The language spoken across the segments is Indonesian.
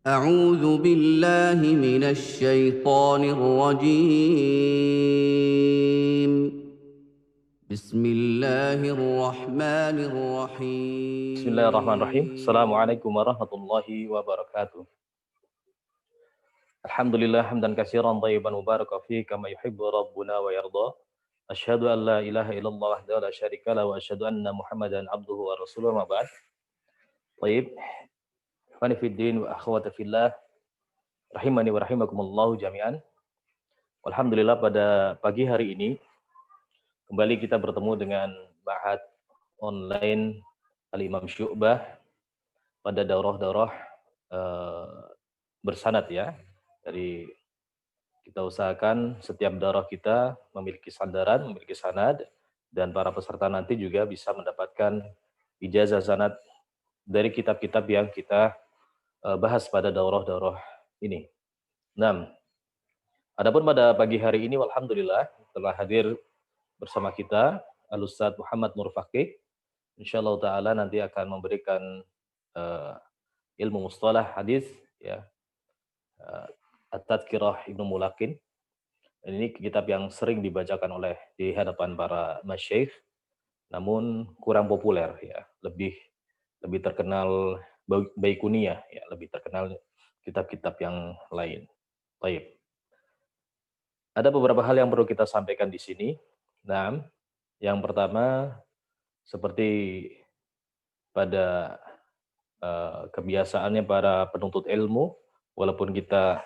أعوذ بالله من الشيطان الرجيم. بسم الله الرحمن Bismillahirrahmanirrahim. الرحيم. Assalamualaikum warahmatullahi wabarakatuh. Alhamdulillah hamdan katsiran thayyiban mubarakan fi kama yuhibbu rabbuna wa yarda. Asyhadu an la ilaha illallah wahdahu la syarika lahu wa asyhadu anna Muhammadan abduhu wa rasuluhu ma ba'd. Baik, ikhwani fid din wa akhwati fillah, rahimani wa rahimakumullah jami'an. Alhamdulillah pada pagi hari ini kembali kita bertemu dengan Ma'had online Al-Imam Syu'bah pada daurah-daurah bersanad ya. Dari kita usahakan setiap daurah kita memiliki sandaran, memiliki sanad, dan para peserta nanti juga bisa mendapatkan ijazah sanad dari kitab-kitab yang kita bahas pada daurah-daurah ini. Nah, adapun pada pagi hari ini, alhamdulillah telah hadir bersama kita Al-Ustadz Muhammad Nur Faqih. Insyaallah taala nanti akan memberikan uh, ilmu mustalah hadis ya, At-Tadhkirah Ibnu Mulakin. Ini kitab yang sering dibacakan oleh di hadapan para masyayikh, namun kurang populer ya, lebih lebih terkenal Baikuniyah ya, lebih terkenal kitab-kitab yang lain. Baik. Ada beberapa hal yang perlu kita sampaikan di sini. Nah, yang pertama seperti pada kebiasaannya para penuntut ilmu, walaupun kita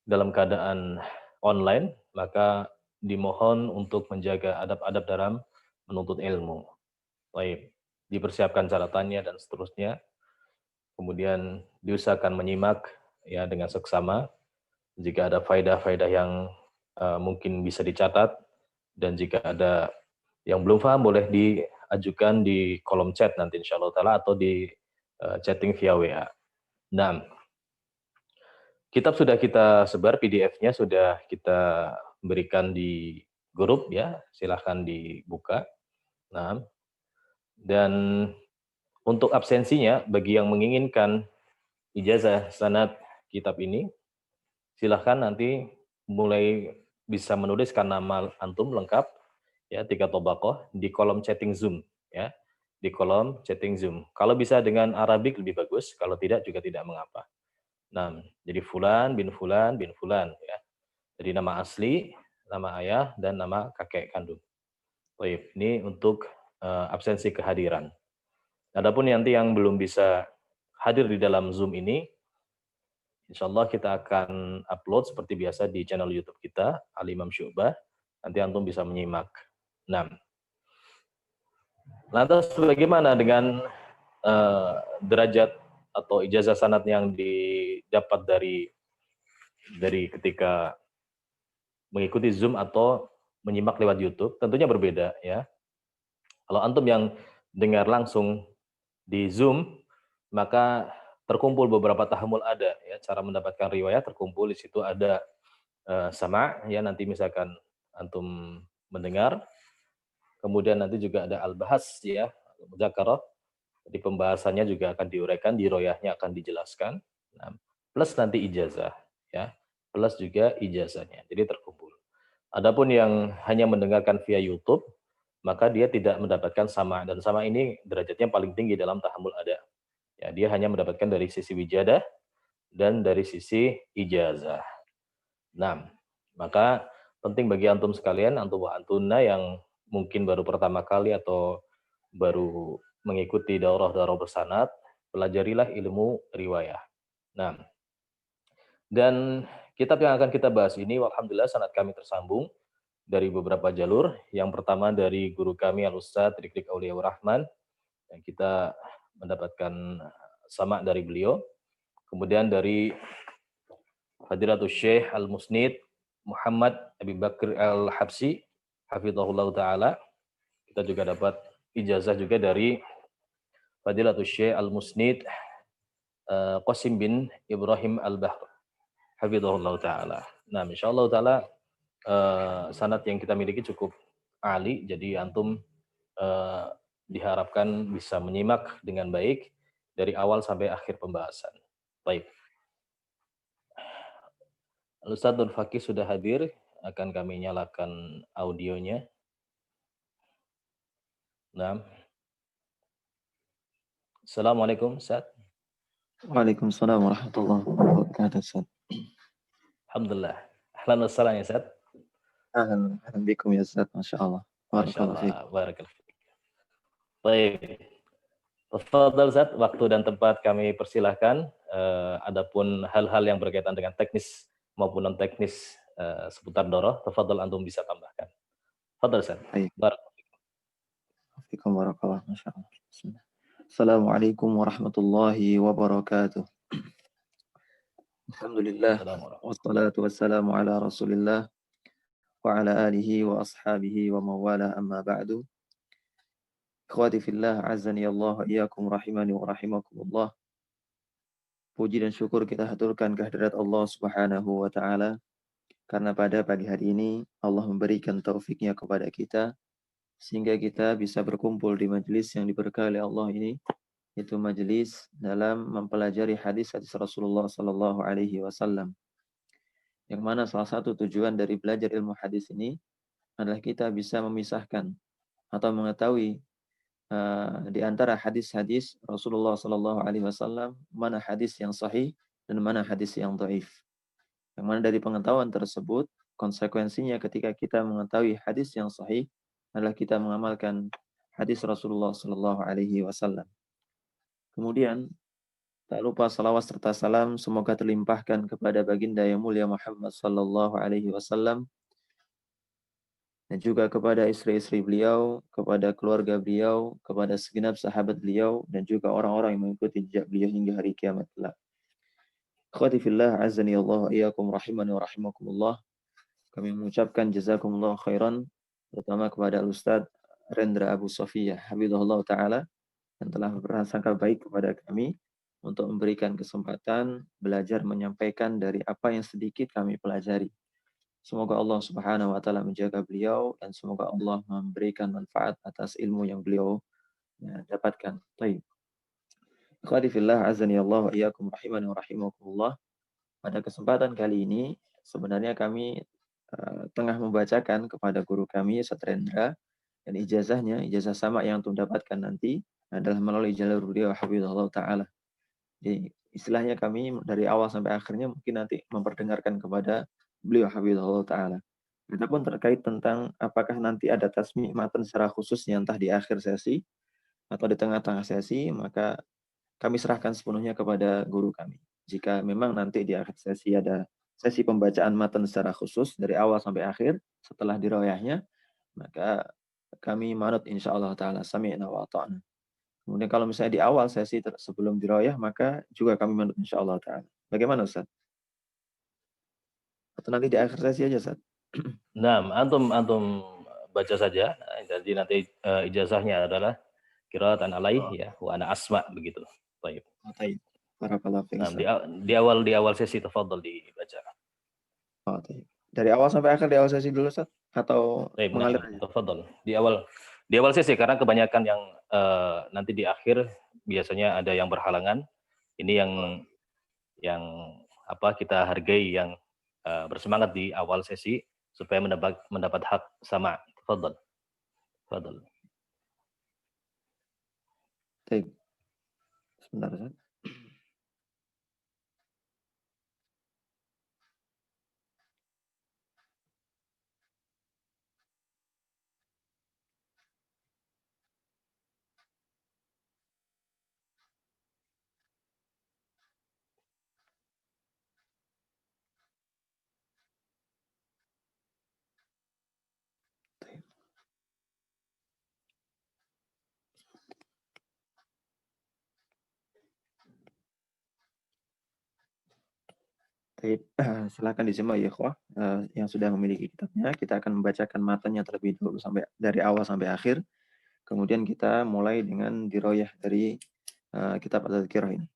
dalam keadaan online, maka dimohon untuk menjaga adab-adab dalam menuntut ilmu. Baik, dipersiapkan catatannya dan seterusnya. Kemudian diusahakan menyimak ya dengan seksama. Jika ada faedah-faedah yang mungkin bisa dicatat, dan jika ada yang belum paham boleh diajukan di kolom chat nanti insya Allah ta'ala, atau di chatting via WA. Nah, kitab sudah kita sebar, PDF-nya sudah kita berikan di grup ya, silahkan dibuka. Nah, dan untuk absensinya bagi yang menginginkan ijazah sanad kitab ini, silahkan nanti mulai bisa menuliskan nama antum lengkap ya, 3 tobaqoh di kolom chatting Zoom ya, di kolom chatting Zoom. Kalau bisa dengan Arabik lebih bagus, kalau tidak juga tidak mengapa. Nah, jadi Fulan bin Fulan ya. Jadi nama asli, nama ayah, dan nama kakek kandung. Baik, ini untuk absensi kehadiran. Adapun nanti yang belum bisa hadir di dalam Zoom ini, insya Allah kita akan upload seperti biasa di channel YouTube kita, Al-Imam Syu'bah. Nanti antum bisa menyimak. Nah, lantas bagaimana dengan derajat atau ijazah sanad yang didapat dari ketika mengikuti Zoom atau menyimak lewat YouTube? Tentunya berbeda ya. Kalau antum yang dengar langsung di Zoom, maka terkumpul beberapa tahammul ada ya, cara mendapatkan riwayat terkumpul di situ, ada sama ya, nanti misalkan antum mendengar, kemudian nanti juga ada al-bahas ya, mudzakarah, jadi pembahasannya juga akan diuraikan, di royahnya akan dijelaskan. Nah, plus nanti ijazah ya, plus juga ijazahnya, jadi terkumpul. Adapun yang hanya mendengarkan via YouTube, maka dia tidak mendapatkan sama, dan sama ini derajatnya paling tinggi dalam tahammul ada. Ya, dia hanya mendapatkan dari sisi wijadah dan dari sisi ijazah. Nah, maka penting bagi antum sekalian, antum wa antuna yang mungkin baru pertama kali atau baru mengikuti daurah-daurah bersanad, pelajarilah ilmu riwayah. Nah, dan kitab yang akan kita bahas ini, alhamdulillah sanad kami tersambung dari beberapa jalur. Yang pertama dari guru kami Al-Ustadz Rik Auliaur Rahman, yang kita mendapatkan sama dari beliau. Kemudian dari Fadilatul Syekh Al-Musnid Muhammad Abi Bakr Al-Habsi, hafizahullah ta'ala. Kita juga dapat ijazah juga dari Fadilatul Syekh Al-Musnid Qasim bin Ibrahim Al-Bahr, hafizahullah ta'ala. Nah, insyaallah ta'ala sanad yang kita miliki cukup ali, jadi antum diharapkan bisa menyimak dengan baik dari awal sampai akhir pembahasan. Baik. Ustadz Nur Fakih sudah hadir, akan kami nyalakan audionya. Nah, Assalamualaikum Ustadz. Waalaikumsalam warahmatullahi wabarakatuh. Ustaz. Alhamdulillah. Ahlan wa sahlan ya Ustadz. Ahlan bikum ya Ustaz, Masya Allah. Masya Barakallahu fiik. Allah. Barakallahu fiik. Baik. Tafadhal Ustadz, waktu dan tempat kami persilahkan. Adapun hal-hal yang berkaitan dengan teknis maupun non teknis seputar doroh, tafadhal antum bisa tambahkan. Tafadhal Ustadz. Baik. Barakallahu Fiikum barakallah, Masya Allah. Bismillah. Assalamualaikum warahmatullahi wabarakatuh. Alhamdulillah. Assalamualaikum. Wassalatu wassalamu ala rasulillah wa ala alihi wa ashabihi wa mawala amma ba'du. Ikhwati fillah, azani Allah wa iyyakum rahimani wa rahimakumullah. Puji dan syukur kita haturkan kehadirat Allah Subhanahu wa taala karena pada pagi hari ini Allah memberikan taufiknya kepada kita sehingga kita bisa berkumpul di majelis yang diberkahi oleh Allah ini, yaitu majelis dalam mempelajari hadis-hadis Rasulullah sallallahu alaihi wasallam. Yang mana salah satu tujuan dari belajar ilmu hadis ini adalah kita bisa memisahkan atau mengetahui di antara hadis-hadis Rasulullah sallallahu alaihi wasallam mana hadis yang sahih dan mana hadis yang dhaif. Yang mana dari pengetahuan tersebut konsekuensinya ketika kita mengetahui hadis yang sahih adalah kita mengamalkan hadis Rasulullah sallallahu alaihi wasallam. Kemudian tak lupa salawat serta salam semoga terlimpahkan kepada baginda yang mulia Muhammad sallallahu alaihi wasallam dan juga kepada istri-istri beliau, kepada keluarga beliau, kepada segenap sahabat beliau, dan juga orang-orang yang mengikuti jejak beliau hingga hari kiamat kelak. Akhwati fillah, azani Allah wa iyyakum rahimani wa rahimakumullah. Kami mengucapkan jazakumullah khairan, terutama kepada Ustadz Rendra Abu Sofiyah, hafizahullah ta'ala, yang telah berprasangka baik kepada kami untuk memberikan kesempatan belajar menyampaikan dari apa yang sedikit kami pelajari. Semoga Allah Subhanahu wa taala menjaga beliau dan semoga Allah memberikan manfaat atas ilmu yang beliau dapatkan. Baik. Ikhwati fillah, azani Allah wa iyyakum rahimani wa rahimakumullah. Pada kesempatan kali ini sebenarnya kami tengah membacakan kepada guru kami Ustaz Rendra, dan ijazah sama yang antum dapatkan nanti adalah melalui jalur beliau hafizahullah taala. Jadi istilahnya kami dari awal sampai akhirnya mungkin nanti memperdengarkan kepada beliau hafizahullah ta'ala. Adapun terkait tentang apakah nanti ada tasmi' matan secara khusus yang entah di akhir sesi atau di tengah-tengah sesi, maka kami serahkan sepenuhnya kepada guru kami. Jika memang nanti di akhir sesi ada sesi pembacaan matan secara khusus dari awal sampai akhir setelah diroyahnya, maka kami manut insyaallah ta'ala sami'na wa ata'na. Kemudian kalau misalnya di awal sesi sebelum diroyah, maka juga kami manut insyaallah ta'ala. Bagaimana Ustaz? Atau nanti di akhir sesi aja, Ustaz? Nah, antum baca saja. Jadi nanti ijazahnya adalah qiraatan alaih ya, wa ana asma begitu. Baik. Baik. Barakallahu fiik. Nah, di awal sesi tafadhol dibaca. Oh, dari awal sampai akhir di awal sesi dulu, Ustaz? Atau mengalir aja? Tafadhol. Di awal sesi karena kebanyakan yang nanti di akhir biasanya ada yang berhalangan. Ini yang apa kita hargai yang bersemangat di awal sesi supaya mendapat hak sama. Tafadhol. Tafadhol. Baik. Sebentar, Ustaz. Silakan disimak ya ikhwah yang sudah memiliki kitabnya. Kita akan membacakan matanya terlebih dahulu sampai dari awal sampai akhir. Kemudian kita mulai dengan diroyah dari kitab Al-Tadhkirah ini.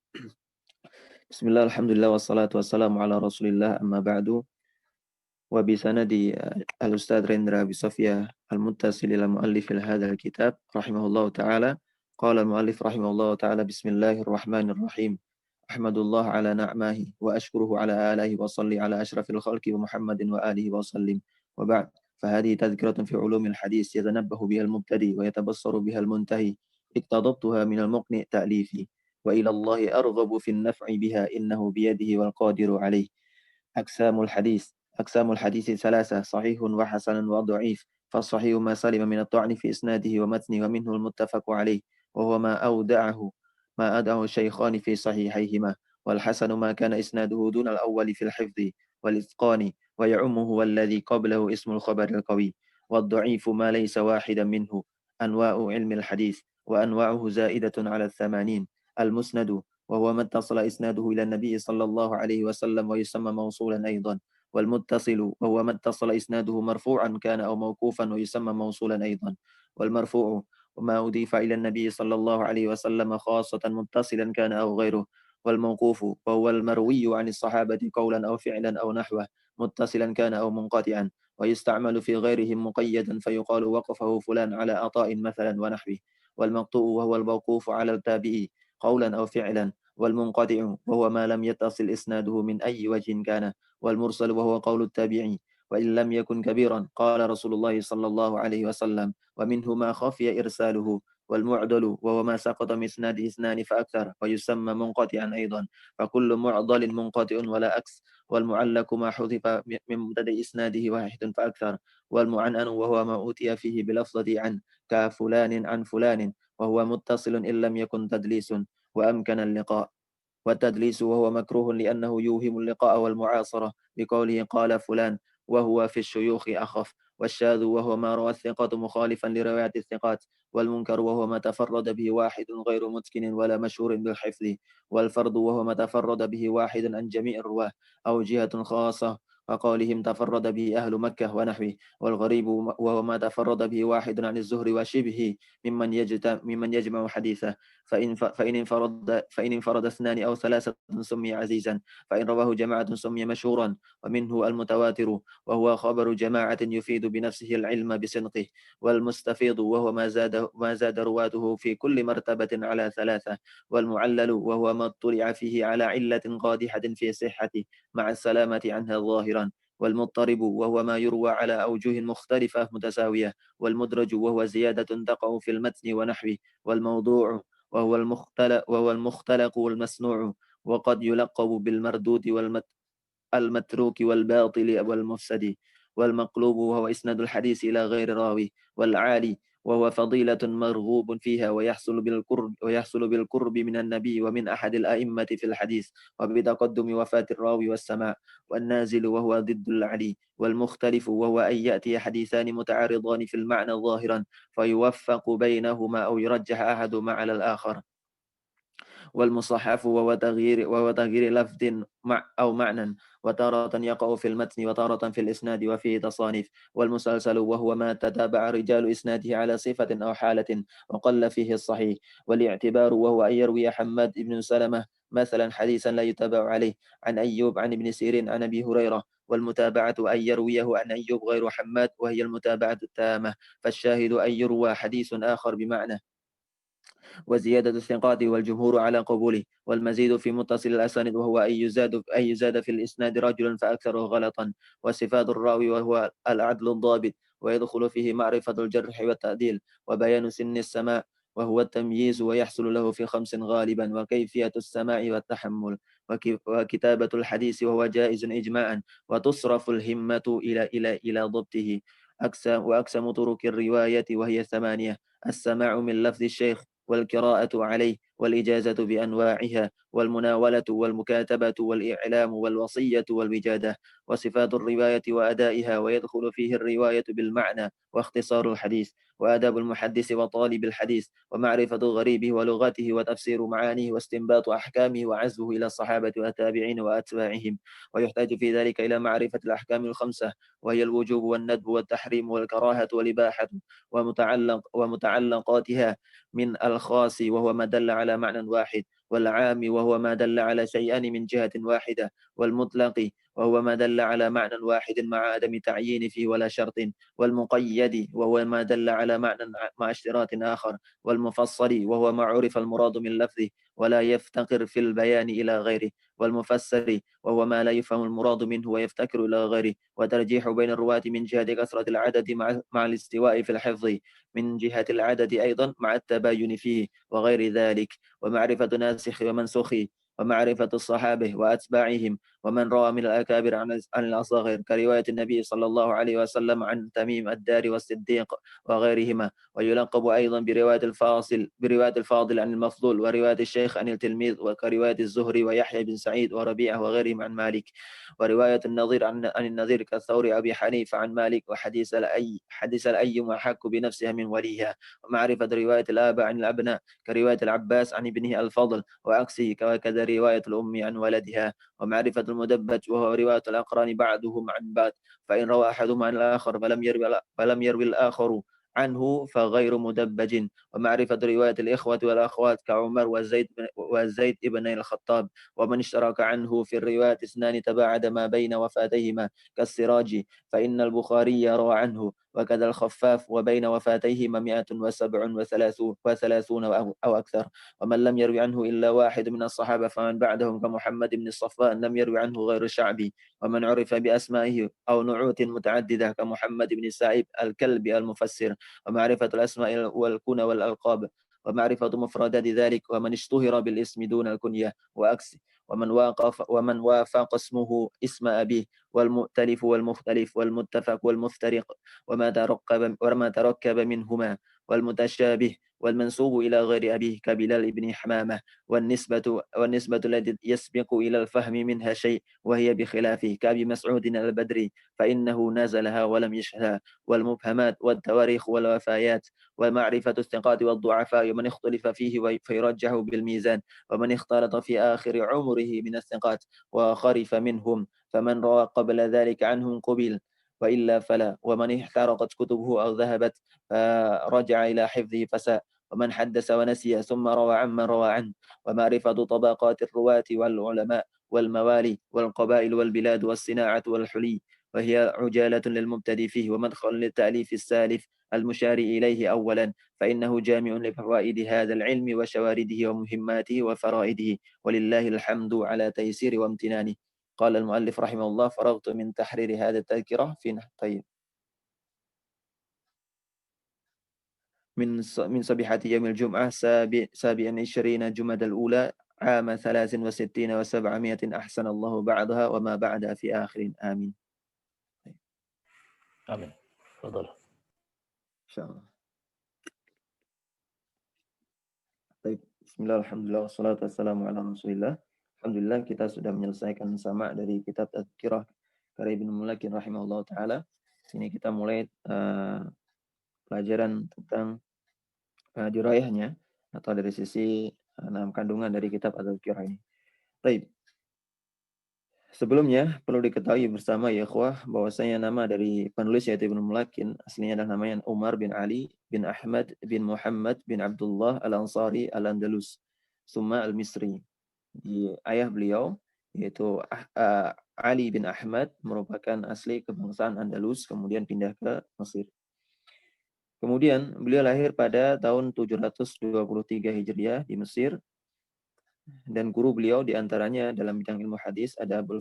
Bismillah, alhamdulillah, wassalatu wassalamu ala rasulillah, amma ba'du. Wa bisanadi al-Ustadz Rendra Abi Sofiyah al-muttasil ila muallif hadal kitab rahimahullah ta'ala. Qala al-muallif rahimahullah ta'ala, bismillahirrahmanirrahim. أحمد الله على نعمه وأشكره على آلائه وأصلي على أشرف الخلق ومحمد وآله وسلم. وبعد، فهذه تذكرة في علوم الحديث يتنبه بها المبتدئ ويتبصر بها المنتهي. اقتضبتها من المقنع تأليفي، وإلى الله أرغب في النفع بها، إنه بيده والقادر عليه. أقسام الحديث. أقسام الحديث ثلاثة: صحيح وحسن وضعيف. فالصحيح ما سلم من الطعن في إسناده ومتنه، ومنه المتفق عليه، وهو ما أودعه الشيخان في صحيحيهما. والحسن ما كان إسناده دون الأول في الحفظ والإتقان، ويعمه هو الذي قبله اسم الخبر القوي. والضعيف ما ليس واحدا منه. أنواع علم الحديث، وأنواعه زائدة على 80. المسند، وهو ما اتصل إسناده إلى النبي صلى الله عليه وسلم ويسمى موصولا أيضا. والمتصل، وهو ما اتصل إسناده مرفوعا كان أو موقوفا ويسمى موصولا أيضا. والمرفوع وما أضيف إلى النبي صلى الله عليه وسلم خاصة متصلا كان أو غيره. والموقوف وهو المروي عن الصحابة قولا أو فعلا أو نحوه، متصلا كان أو منقطعا، ويستعمل في غيرهم مقيدا فيقال وقفه فلان على عطاء مثلا ونحوه. والمقطوع وهو الموقوف على التابعي قولا أو فعلا. والمنقطع وهو ما لم يتصل إسناده من أي وجه كان. والمرسل وهو قول التابعي وإن لم يكن كبيرا، قال رسول الله صلى الله عليه وسلم. ومنه ما خفي إرساله. والمعضل وهو ما سقط من إسناده اثنان فأكثر ويسمى منقطعا أيضا، فكل معضل منقطع ولا عكس. والمعلق ما حذف من مبتدأ إسناده واحد فأكثر. والمعنأن وهو ما أوتي فيه بلفظة عن، كفلان عن فلان، وهو متصل إن لم يكن تدليس وأمكن اللقاء. والتدليس وهو مكروه لأنه يوهم اللقاء والمعاصرة، بقوله قال فلان، وهو في الشيوخ أخف. والشاذ وهو ما روى الثقة مخالفا لرواية الثقات. والمنكر وهو ما تفرد به واحد غير متقن ولا مشهور بالحفظ. والفرد وهو ما تفرد به واحد عن جميع الرواه أو جهة خاصة، وقولهم تفرد به أهل مكة ونحوه. والغريب وهو ما تفرد به واحد عن الزهر وشبهه ممن يجمع حديثه. فإن انفرد اثنان أو ثلاثة سمي عزيزا، فإن رواه جماعة سمي مشهورا. ومنه المتواتر، وهو خبر جماعة يفيد بنفسه العلم بصدقه. والمستفيض وهو ما زاد رواته في كل مرتبة على ثلاثة. والمعلل وهو ما اطلع فيه على علة قادحة في صحته مع السلامة عنها ظاهرا. والمضطرب وهو ما يروى على أوجه مختلفة متساوية. والمدرج وهو زيادة تقع في المتن ونحوه. والموضوع وهو المختلق والمصنوع، وقد يلقب بالمردود المتروك والباطل والمفسد. والمقلوب وهو إسناد الحديث إلى غير راوي. والعالي وهو فضيلة مرغوب فيها ويحصل بالقرب من النبي ومن أحد الأئمة في الحديث، وبتقدم وفاة الراوي والسماع. والنازل وهو ضد العلي. والمختلف وهو أن يأتي حديثان متعارضان في المعنى ظاهرا، فيوفق بينهما أو يرجح أحدهما على الآخر. والمصحف وهو تغيير لفظ أو معنى، وتارة يقع في المتن وتارة في الإسناد وفيه تصانيف. والمسلسل وهو ما تتابع رجال إسناده على صفة أو حالة وقل فيه الصحيح. والاعتبار وهو أن يروي حماد بن سلمة مثلا حديثا لا يتابع عليه عن أيوب عن ابن سيرين عن أبي هريرة. والمتابعة أن يرويه عن أيوب غير حماد، وهي المتابعة التامة. فالشاهد أن يروى حديث آخر بمعنى. وزيادة الثقات والجمهور على قبوله. والمزيد في متصل الأسانيد وهو أن يزاد في الإسناد رجل فأكثر غلطا. وصفات الراوي وهو العدل الضابط، ويدخل فيه معرفة الجرح والتعديل، وبيان سن السماع وهو التمييز، ويحصل له في 5 غالبا: وكيفية السماع والتحمل، وكتابة الحديث وهو جائز إجماعا، وتصرف الهمة إلى ضبطه. وأقسم طرق الرواية وهي 8: السماع من لفظ الشيخ، والقراءة عليه، والإجازة بأنواعها، والمناولة والمكاتبة والإعلام والوصية والوجادة. وصفات الرواية وأدائها، ويدخل فيه الرواية بالمعنى واختصار الحديث، وآداب المحدث وطالب الحديث، ومعرفة غريبه ولغته وتفسير معانيه واستنباط أحكامه وعزوه إلى الصحابة والتابعين وأتباعهم. ويحتاج في ذلك إلى معرفة الأحكام الخمسة، وهي الوجوب والندب والتحريم والكراهة والإباحة ومتعلقاتها من الخاص وهو ما دل على معنى واحد، والعام وهو ما دل على شيئان من جهة واحدة، والمطلق وهو ما دل على معنى واحد مع عدم تعيين فيه ولا شرط، والمقيد وهو ما دل على معنى مع اشتراط آخر، والمفصل وهو ما عرف المراد من لفظه، ولا يفتقر في البيان إلى غيره، والمفسر وهو ما لا يفهم المراد منه ويفتكر إلى غيره، وترجيح بين الرواة من جهة كثرة العدد مع الاستواء في الحفظ من جهة العدد أيضا مع التباين فيه وغير ذلك، ومعرفة ناسخ ومنسوخ، ومعرفة الصحابة وأتباعهم ومن روى من الأكابر عن الأصاغر كرواية النبي صلى الله عليه وسلم عن تميم الدار والصديق وغيرهما. ويلقب أيضا برواية الفاضل عن المفضول، ورواية الشيخ عن التلميذ، وكرواية الزهري ويحيى بن سعيد وربيعة وغيرهم عن مالك، ورواية النظير عن النظير كالثور أبي حنيفة عن مالك، حديث الأي أحق بنفسها من وليها. ومعرفة رواية الآباء عن الأبناء كرواية العباس عن ابنه الفضل وعكسه، وكذا رواية الأم عن ولدها. ومعرفة المدبج وهو رواية الأقران بعضهم عن بعض، فإن روى أحدهم عن الآخر فلم يروي الآخر عنه فغير مدبج. ومعرفة رواية الإخوة والأخوات كعمر وزيد ابن الخطاب، ومن اشترك عنه في الرواية اثنان تباعد ما بين وفاتيهما كالسراج فإن البخاري روى عنه، وكذا الخفاف وبين وفاتيهما 137 أو أكثر. ومن لم يروي عنه إلا واحد من الصحابة فمن بعدهم كمحمد بن الصفوان لم يروي عنه غير الشعبي. ومن عرف بأسمائه أو نعوت متعددة كمحمد بن السائب الكلبي المفسر. ومعرفة الأسماء والكنى والألقاب، ومعرفة مفردات ذلك، ومن اشتهر بالاسم دون الكنية وأكس، ومن وافق اسمه اسم أبيه، والمؤتلف والمختلف والمتفق والمفترق، وما تركب منهما، والمتشابه، والمنسوب إلى غير أبيه كبلال بن حمامة، والنسبة التي يسبق إلى الفهم منها شيء وهي بخلافه كأبي مسعود البدري فإنه نزلها ولم يشهدها، والمبهمات والتواريخ والوفايات، ومعرفة الثقات والضعفاء ومن اختلف فيه فيرجح بالميزان، ومن اختلط في آخر عمره من الثقات وخرف منهم فمن روى قبل ذلك عنهم قبل وإلا فلا، ومن احترقت كتبه أو ذهبت فرجع إلى حفظه فساء، ومن حدث ونسي ثم روى عمن روى عنه. ومعرفة طبقات الرواة والعلماء والموالي والقبائل والبلاد والصناعة والحلي، وهي عجالة للمبتدئ فيه ومدخل للتأليف السالف المشار إليه أولا، فإنه جامع لفوائد هذا العلم وشوارده ومهماته وفرائده، ولله الحمد على تيسير وامتنانه. قال المؤلف رحمه الله: فرغت من تحرير هذا التذكرة في طيب من صبيحة يوم الجمعة 27 جماد الأولى عام 63 و700 أحسن الله بعدها وما بعدها في آخر آمين. آمين. تفضل. إن شاء الله. Baik, bismillah, alhamdulillah, wassalatu wassalamu ala rasulillah. Alhamdulillah kita sudah menyelesaikan sama dari kitab Tadhkirah karya Ibnu Mulakin rahimahullah ta'ala. Sini kita mulai pelajaran tentang dirayahnya atau dari sisi kandungan dari kitab Tadhkirah ini. Baik. Sebelumnya perlu diketahui bersama ya ikhwah bahwasanya nama dari penulis yaitu Ibnu Mulakin aslinya adalah namanya Umar bin Ali bin Ahmad bin Muhammad bin Abdullah Al-Ansari Al-Andalus Summa Al-Misri. Di ayah beliau yaitu Ali bin Ahmad merupakan asli kebangsaan Andalus kemudian pindah ke Mesir. Kemudian beliau lahir pada tahun 723 Hijriah di Mesir. Dan guru beliau diantaranya dalam bidang ilmu hadis ada Abul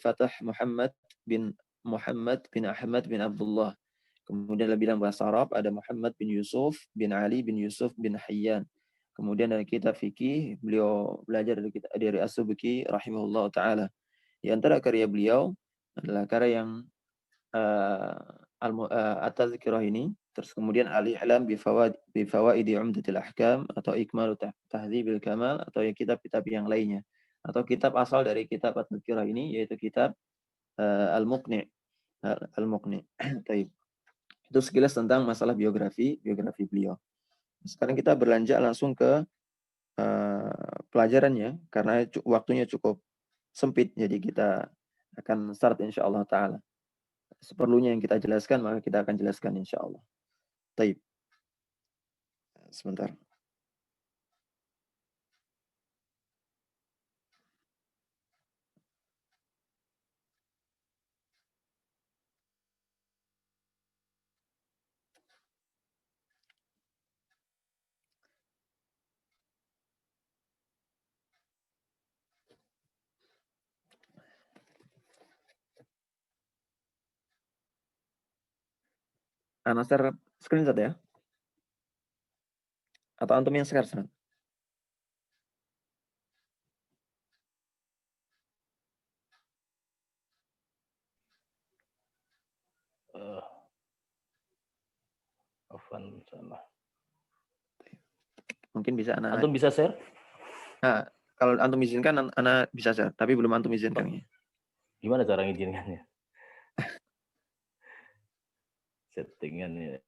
Fatah Muhammad bin Ahmad bin Abdullah. Kemudian dalam bidang bahasa Arab ada Muhammad bin Yusuf bin Ali bin Yusuf bin Hayyan. Kemudian dari kitab fikih beliau belajar dari As-Subki rahimahullah taala. Di antara karya beliau adalah karya yang At-Tadhkirah ini, terus kemudian Al-I'lam bi Fawaidi Umdatil Ahkam atau Ikmalu Tahdzibil Kamal atau kitab-kitab yang lainnya. Atau kitab asal dari kitab At-Tadhkirah ini yaitu kitab Al-Muqni'. Taib. Itu sekilas tentang masalah biografi beliau. Sekarang kita berlanjut langsung ke pelajarannya karena waktunya cukup sempit, jadi kita akan start insyaallah taala. Seperlunya yang kita jelaskan maka kita akan jelaskan insyaallah. Taib. Sebentar. Ana share screenshot ya? Atau antum yang share? Afwan salah. Mungkin bisa Ana. Antum bisa share? Nah, kalau antum izinkan, Ana bisa share, tapi belum antum izinkan ya. Gimana cara ngizinkannya? Settingannya.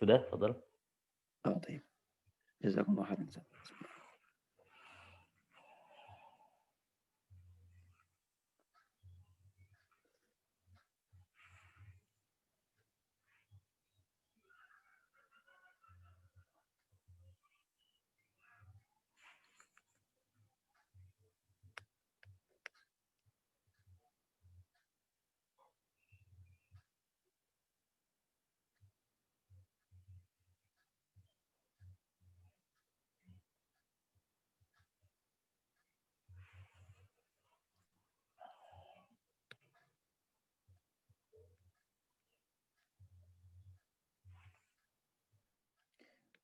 Sudah, Fadal? Oh, baik. Jazakumullah khairan.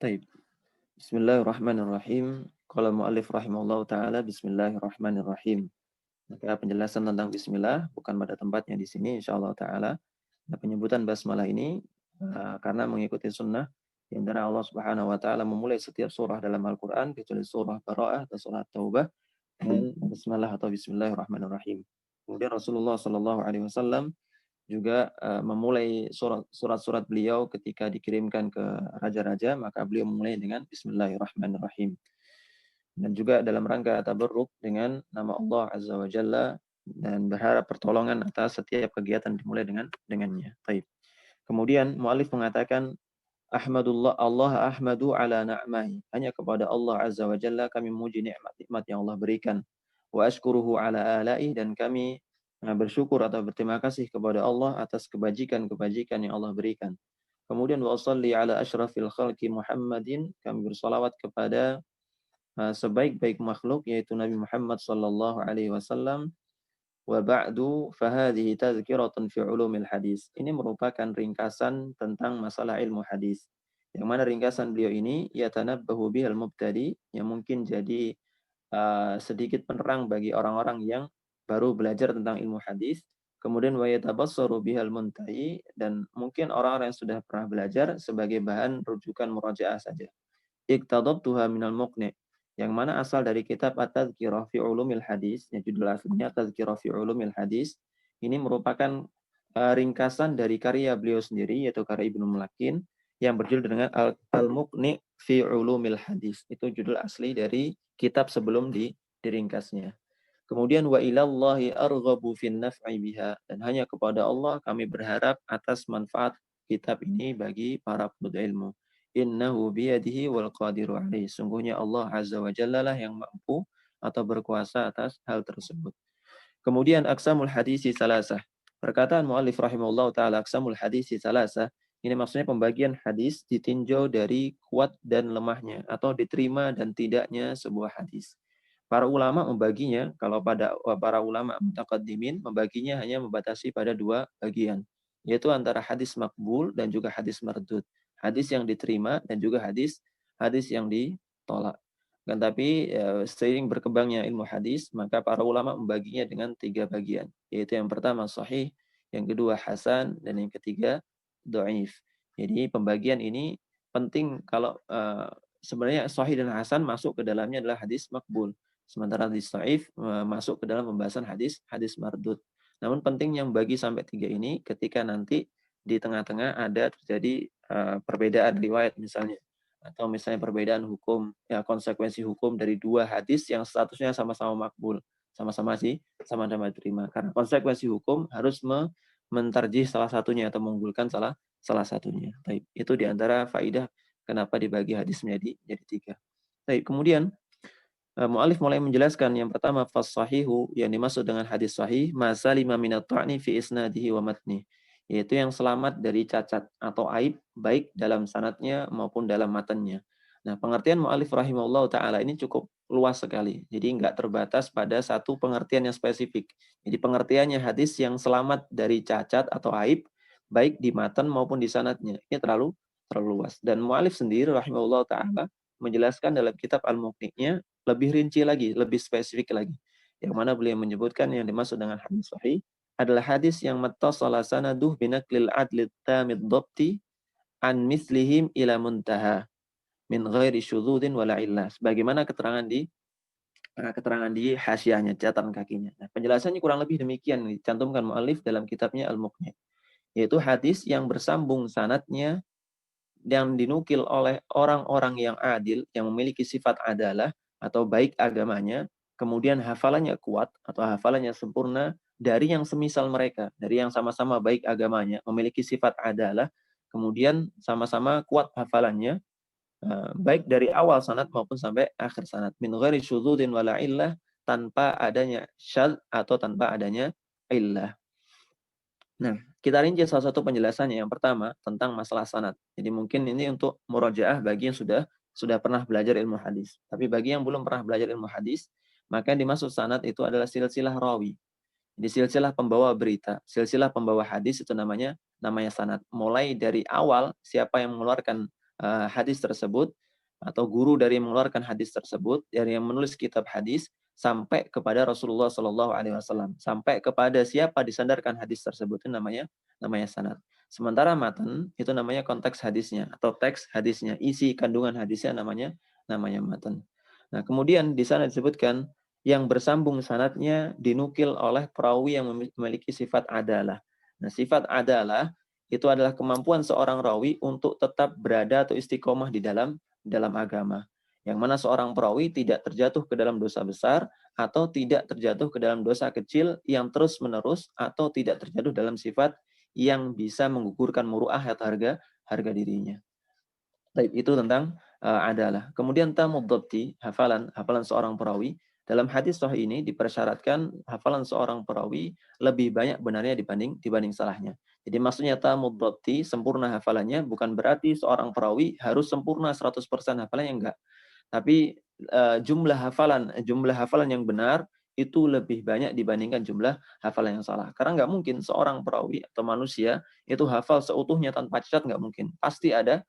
Baik. Bismillahirrahmanirrahim. Qala mu'allif rahimahullah ta'ala bismillahirrahmanirrahim. Maka penjelasan tentang bismillah bukan pada tempatnya di sini insyaallah ta'ala. Nah, penyebutan basmalah ini karena mengikuti sunnah di antara Allah Subhanahu wa taala memulai setiap surah dalam Al-Qur'an kecuali surah Bara'ah atau surah Taubah dengan basmalah atau bismillahirrahmanirrahim. Kemudian Rasulullah sallallahu alaihi wasallam juga memulai surat-surat beliau ketika dikirimkan ke raja-raja, maka beliau memulai dengan Bismillahirrahmanirrahim. Dan juga dalam rangka tabarruk dengan nama Allah Azza wa Jalla dan berharap pertolongan atas setiap kegiatan dimulai dengannya. Baik. Kemudian mu'alif mengatakan Ahmadullah Allah ahmadu ala na'mahi. Hanya kepada Allah Azza wa Jalla kami memuji nikmat-nikmat yang Allah berikan. Wa ashkuruhu ala ala'i, dan kami bersyukur atau berterima kasih kepada Allah atas kebajikan-kebajikan yang Allah berikan. Kemudian wa salli ala asyrafil khalqi Muhammadin, kami bersalawat kepada sebaik-baik makhluk yaitu Nabi Muhammad sallallahu alaihi wasallam. Wa ba'du fahadhihi tadhkiratun fi ulumil hadis. Ini merupakan ringkasan tentang masalah ilmu hadis. Yang mana ringkasan beliau ini yatanabbahu bihal mubtadi, yang mungkin jadi sedikit penerang bagi orang-orang yang baru belajar tentang ilmu hadis. Kemudian wa yatabassaru bihal muntahi, dan mungkin orang-orang yang sudah pernah belajar sebagai bahan rujukan murajaah saja. Iqtadabtuha minal muqni, yang mana asal dari kitab At-Tadhkirah fi Ulumil Hadis, yang judul aslinya Tadhkirah fi Ulumil Hadis. Ini merupakan ringkasan dari karya beliau sendiri, yaitu karya Ibnu Mulakin, yang berjudul dengan Al-Muqni fi Ulumil Hadis. Itu judul asli dari kitab sebelum diringkasnya. Kemudian wa ilallahi arghabu fin naf'i biha, dan hanya kepada Allah kami berharap atas manfaat kitab ini bagi para penuntut ilmu. Innahu biyadihi wal qadiru alaih. Sungguhnya Allah Azza wa Jalla lah yang mampu atau berkuasa atas hal tersebut. Kemudian aqsamul hadisi salasah. Perkataan muallif rahimahullah taala aqsamul hadisi salasah, ini maksudnya pembagian hadis ditinjau dari kuat dan lemahnya atau diterima dan tidaknya sebuah hadis. Para ulama membaginya, kalau pada para ulama mutaqaddimin membaginya hanya membatasi pada dua bagian, yaitu antara hadis makbul dan juga hadis mardud. Hadis yang diterima dan juga hadis yang ditolak. Kan tapi seiring berkembangnya ilmu hadis, maka para ulama membaginya dengan tiga bagian, yaitu yang pertama sahih, yang kedua hasan, dan yang ketiga dhaif. Jadi pembagian ini penting kalau sebenarnya sahih dan hasan masuk ke dalamnya adalah hadis makbul. Sementara hadis dhaif masuk ke dalam pembahasan hadis mardud. Namun penting yang bagi sampai tiga ini ketika nanti di tengah-tengah ada terjadi perbedaan riwayat misalnya, atau misalnya perbedaan hukum, ya konsekuensi hukum dari dua hadis yang statusnya sama-sama makbul, sama-sama diterima. Karena konsekuensi hukum harus mentarjih salah satunya atau mengunggulkan salah satunya. Baik, itu diantara faidah kenapa dibagi hadis menjadi tiga. Baik, kemudian mu'alif mulai menjelaskan yang pertama fas-sahihu, yang dimaksud dengan hadis sahih masalima minat ta'ni fi isnadihi wa matni, yaitu yang selamat dari cacat atau aib baik dalam sanadnya maupun dalam matanya. Nah, pengertian mu'alif rahimahullah ta'ala ini cukup luas sekali. Jadi nggak terbatas pada satu pengertian yang spesifik. Jadi pengertiannya hadis yang selamat dari cacat atau aib, baik di matan maupun di sanadnya. Ini terlalu luas. Dan mu'alif sendiri rahimahullah ta'ala menjelaskan dalam kitab Al-Muqni'nya lebih rinci lagi, lebih spesifik lagi. Yang mana beliau menyebutkan yang dimaksud dengan hadis sahih adalah hadis yang mattasala sanaduh binaklil adlit tamid dhabti an mislihim ila muntaha min ghairi syudzudin wala illah. Sebagaimana keterangan di hasyiahnya, catatan kakinya. Nah, penjelasannya kurang lebih demikian dicantumkan muallif dalam kitabnya Al-Muqni', yaitu hadis yang bersambung sanadnya yang dinukil oleh orang-orang yang adil, yang memiliki sifat adalah atau baik agamanya, kemudian hafalannya kuat atau hafalannya sempurna dari yang semisal mereka, dari yang sama-sama baik agamanya, memiliki sifat adalah, kemudian sama-sama kuat hafalannya, baik dari awal sanad maupun sampai akhir sanad, min ghairi syudzudin wala illah, tanpa adanya syadz atau tanpa adanya illah. Nah, kita rinci salah satu penjelasannya. Yang pertama tentang masalah sanad. Jadi mungkin ini untuk murojaah bagi yang sudah pernah belajar ilmu hadis. Tapi bagi yang belum pernah belajar ilmu hadis, maka yang dimaksud sanad itu adalah silsilah rawi. Jadi silsilah pembawa berita, silsilah pembawa hadis itu namanya sanad. Mulai dari awal siapa yang mengeluarkan hadis tersebut atau guru dari yang mengeluarkan hadis tersebut, dari yang menulis kitab hadis sampai kepada Rasulullah Shallallahu Alaihi Wasallam, sampai kepada siapa disandarkan hadis tersebut itu namanya sanad. Sementara matan itu namanya konteks hadisnya atau teks hadisnya, isi kandungan hadisnya namanya matan. Nah, kemudian di sana disebutkan yang bersambung sanadnya dinukil oleh perawi yang memiliki sifat adalah. Nah, sifat adalah itu adalah kemampuan seorang rawi untuk tetap berada atau istiqomah di dalam agama. Yang mana seorang perawi tidak terjatuh ke dalam dosa besar atau tidak terjatuh ke dalam dosa kecil yang terus-menerus atau tidak terjatuh dalam sifat yang bisa menggugurkan muru'ah atau harga dirinya. Baik, itu tentang adalah. Kemudian tamud dhabti, hafalan seorang perawi. Dalam hadis sahih ini dipersyaratkan hafalan seorang perawi lebih banyak benarnya dibanding salahnya. Jadi maksudnya tamud dhabti, sempurna hafalannya, bukan berarti seorang perawi harus sempurna 100% hafalannya, enggak. Tapi jumlah hafalan yang benar itu lebih banyak dibandingkan jumlah hafalan yang salah. Karena nggak mungkin seorang perawi atau manusia itu hafal seutuhnya tanpa cacat, nggak mungkin. Pasti ada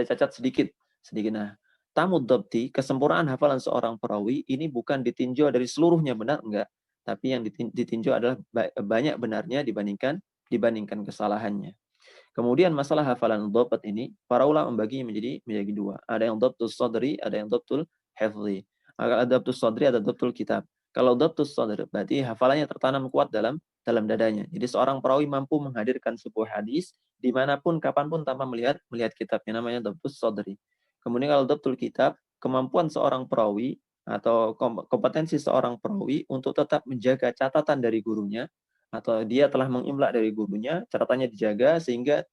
cacat sedikit. Nah, tamud dhabti, kesempurnaan hafalan seorang perawi ini bukan ditinjau dari seluruhnya benar, enggak. Tapi yang ditinjau adalah banyak benarnya dibandingkan kesalahannya. Kemudian masalah hafalan dhabt ini, para ulama membaginya menjadi dua. Ada yang dhabtus sadri, ada yang dhabtul hifzi. Ada dhabtus sadri, ada dhabtul kitab. Kalau dhabtus sadri berarti hafalannya tertanam kuat dalam dadanya. Jadi seorang perawi mampu menghadirkan sebuah hadis dimanapun, kapanpun tanpa melihat kitabnya, namanya dhabtus sadri. Kemudian kalau dhabtul kitab, kemampuan seorang perawi atau kompetensi seorang perawi untuk tetap menjaga catatan dari gurunya, atau dia telah mengimla dari gurunya, catatannya dijaga sehingga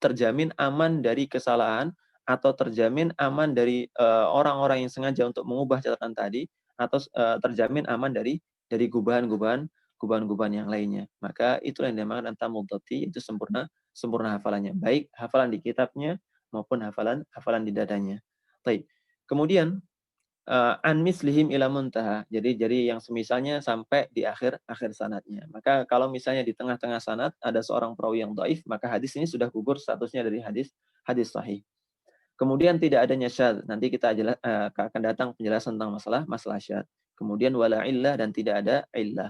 terjamin aman dari kesalahan atau terjamin aman dari orang-orang yang sengaja untuk mengubah catatan tadi, atau terjamin aman dari gubahan-gubahan yang lainnya. Maka itulah yang dinamakan tamud dhabti, itu sempurna hafalannya, baik hafalan di kitabnya maupun hafalan di dadanya. Baik. Kemudian an mislihim ila muntaha. Jadi yang semisalnya sampai di akhir sanadnya. Maka kalau misalnya di tengah-tengah sanad ada seorang perawi yang dhaif, maka hadis ini sudah gugur statusnya dari hadis sahih. Kemudian tidak adanya syadz. Nanti kita akan datang penjelasan tentang masalah syadz. Kemudian wala illah, dan tidak ada illah.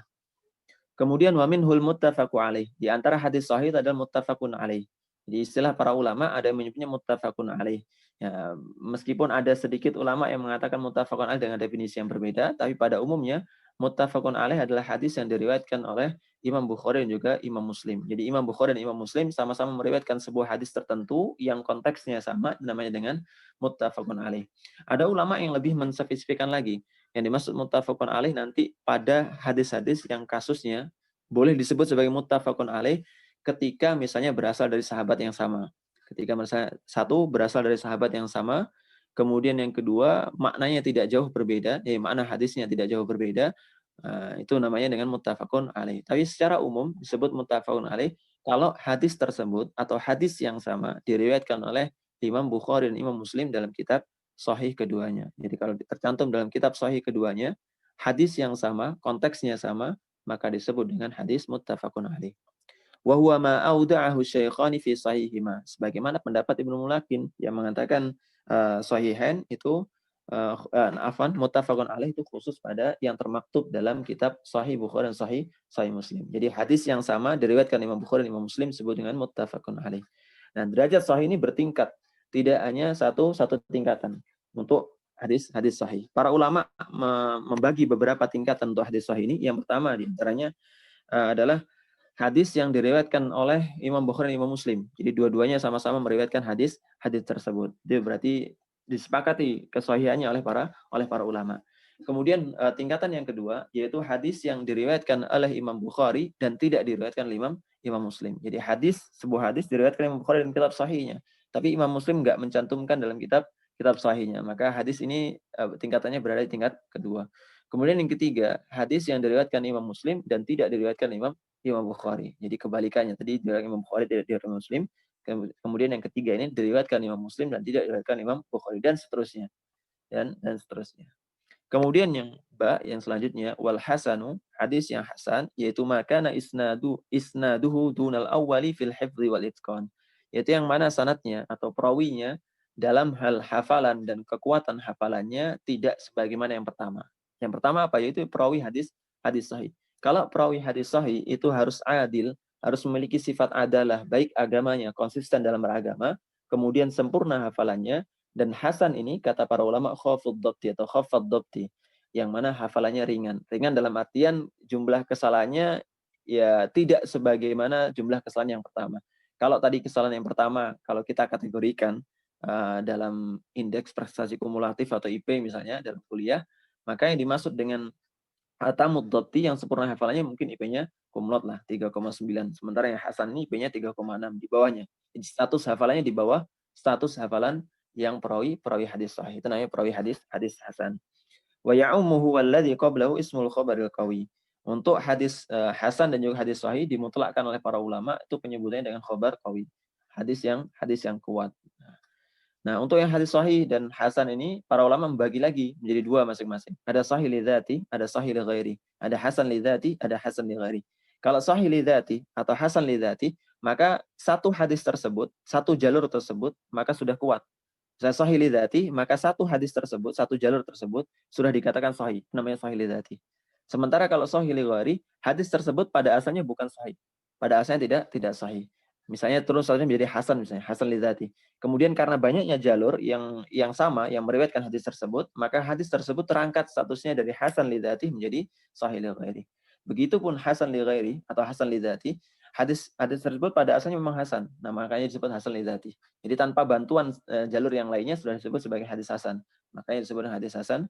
Kemudian wa minhul muttafaqu alaih. Di antara hadis sahih adalah muttafaqun alaih. Di istilah para ulama ada yang menyebutnya muttafaqun alaih. Ya, meskipun ada sedikit ulama yang mengatakan muttafaqun alaih dengan definisi yang berbeda, tapi pada umumnya muttafaqun alaih adalah hadis yang diriwayatkan oleh Imam Bukhari dan juga Imam Muslim. Jadi Imam Bukhari dan Imam Muslim sama-sama meriwayatkan sebuah hadis tertentu yang konteksnya sama, namanya dengan muttafaqun alaih. Ada ulama yang lebih menspesifikkan lagi. Yang dimaksud muttafaqun alaih nanti pada hadis-hadis yang kasusnya boleh disebut sebagai muttafaqun alaih ketika misalnya berasal dari sahabat yang sama. Ketika misalnya satu berasal dari sahabat yang sama, kemudian yang kedua maknanya tidak jauh berbeda, makna hadisnya tidak jauh berbeda, itu namanya dengan muttafaqun alaih. Tapi secara umum disebut muttafaqun alaih kalau hadis tersebut atau hadis yang sama diriwayatkan oleh Imam Bukhari dan Imam Muslim dalam kitab sahih keduanya. Jadi kalau tercantum dalam kitab sahih keduanya, hadis yang sama, konteksnya sama, maka disebut dengan hadis muttafaqun alaih. Wa huwa ma auda'ahu syaikhani fi sahihima. Sebagaimana pendapat Ibnu Mulakin yang mengatakan sahihain itu muttafaqun alaih itu khusus pada yang termaktub dalam kitab Sahih Bukhari dan Sahih Muslim. Jadi hadis yang sama diriwayatkan Imam Bukhari dan Imam Muslim disebut dengan muttafaqun alaih. Nah, derajat sahih ini bertingkat, tidak hanya satu tingkatan untuk hadis sahih. Para ulama membagi beberapa tingkatan untuk hadis sahih ini. Yang pertama di antaranya adalah hadis yang diriwayatkan oleh Imam Bukhari dan Imam Muslim. Jadi dua-duanya sama-sama meriwayatkan hadis tersebut. Dia berarti disepakati kesahihannya oleh para ulama. Kemudian tingkatan yang kedua yaitu hadis yang diriwayatkan oleh Imam Bukhari dan tidak diriwayatkan oleh Imam Muslim. Jadi sebuah hadis diriwayatkan Imam Bukhari dalam kitab sahihnya, tapi Imam Muslim nggak mencantumkan dalam kitab sahihnya. Maka hadis ini tingkatannya berada di tingkat kedua. Kemudian yang ketiga, hadis yang diriwayatkan Imam Muslim dan tidak diriwayatkan Imam Bukhari. Jadi kebalikannya. Tadi diriwayatkan Imam Bukhari, tidak diriwayatkan Imam Muslim. Kemudian yang ketiga ini diriwayatkan Imam Muslim dan tidak diriwayatkan Imam Bukhari, dan seterusnya. Dan seterusnya. Kemudian yang selanjutnya, wal hasanu, hadis yang hasan, yaitu makana isnaduhu dunal awwali fil hifdzi wal itqan. Yaitu yang mana sanadnya atau perawinya dalam hal hafalan dan kekuatan hafalannya tidak sebagaimana yang pertama. Yang pertama apa? Yaitu perawi hadis sahih. Kalau perawi hadis sahih itu harus adil, harus memiliki sifat adalah, baik agamanya, konsisten dalam beragama, kemudian sempurna hafalannya. Dan hasan ini kata para ulama khafud dhabti atau khafad dhabti, yang mana hafalannya ringan. Ringan dalam artian jumlah kesalahannya ya tidak sebagaimana jumlah kesalahan yang pertama. Kalau tadi kesalahan yang pertama kalau kita kategorikan dalam indeks prestasi kumulatif atau IP misalnya dalam kuliah, maka yang dimaksud dengan tamud dhabti yang sempurna hafalannya mungkin IP-nya kumlot lah 3,9. Sementara yang hasan ini IP-nya 3,6 di bawahnya. Jadi status hafalannya di bawah status hafalan yang perawi hadis sahih. Itu namanya perawi hadis hasan. Wa ya'umuhu walladzi qablahu ismul khabaril qawi. Untuk hadis hasan dan juga hadis sahih dimutlakkan oleh para ulama itu penyebutannya dengan khabar qawi. Hadis yang kuat. Nah, untuk yang hadis sahih dan hasan ini para ulama membagi lagi menjadi dua masing-masing. Ada sahih li dzati, ada sahih li ghairi. Ada hasan li dzati, ada hasan li ghairi. Kalau sahih li dzati atau hasan li dzati, maka satu hadis tersebut, satu jalur tersebut maka sudah kuat. Sahih li dzati, maka satu hadis tersebut, satu jalur tersebut sudah dikatakan sahih, namanya sahih li dzati. Sementara kalau sahih li ghairi, hadis tersebut pada asalnya bukan sahih. Pada asalnya tidak sahih. Misalnya terus saja menjadi hasan, misalnya hasan li dzati. Kemudian karena banyaknya jalur yang sama yang meriwayatkan hadis tersebut, maka hadis tersebut terangkat statusnya dari hasan li dzati menjadi sahih li ghairi. Begitupun hasan li ghairi atau hasan li dzati, hadis tersebut pada asalnya memang hasan. Nah, makanya disebut hasan li dzati. Jadi tanpa bantuan jalur yang lainnya sudah disebut sebagai hadis hasan. Makanya disebut hadis hasan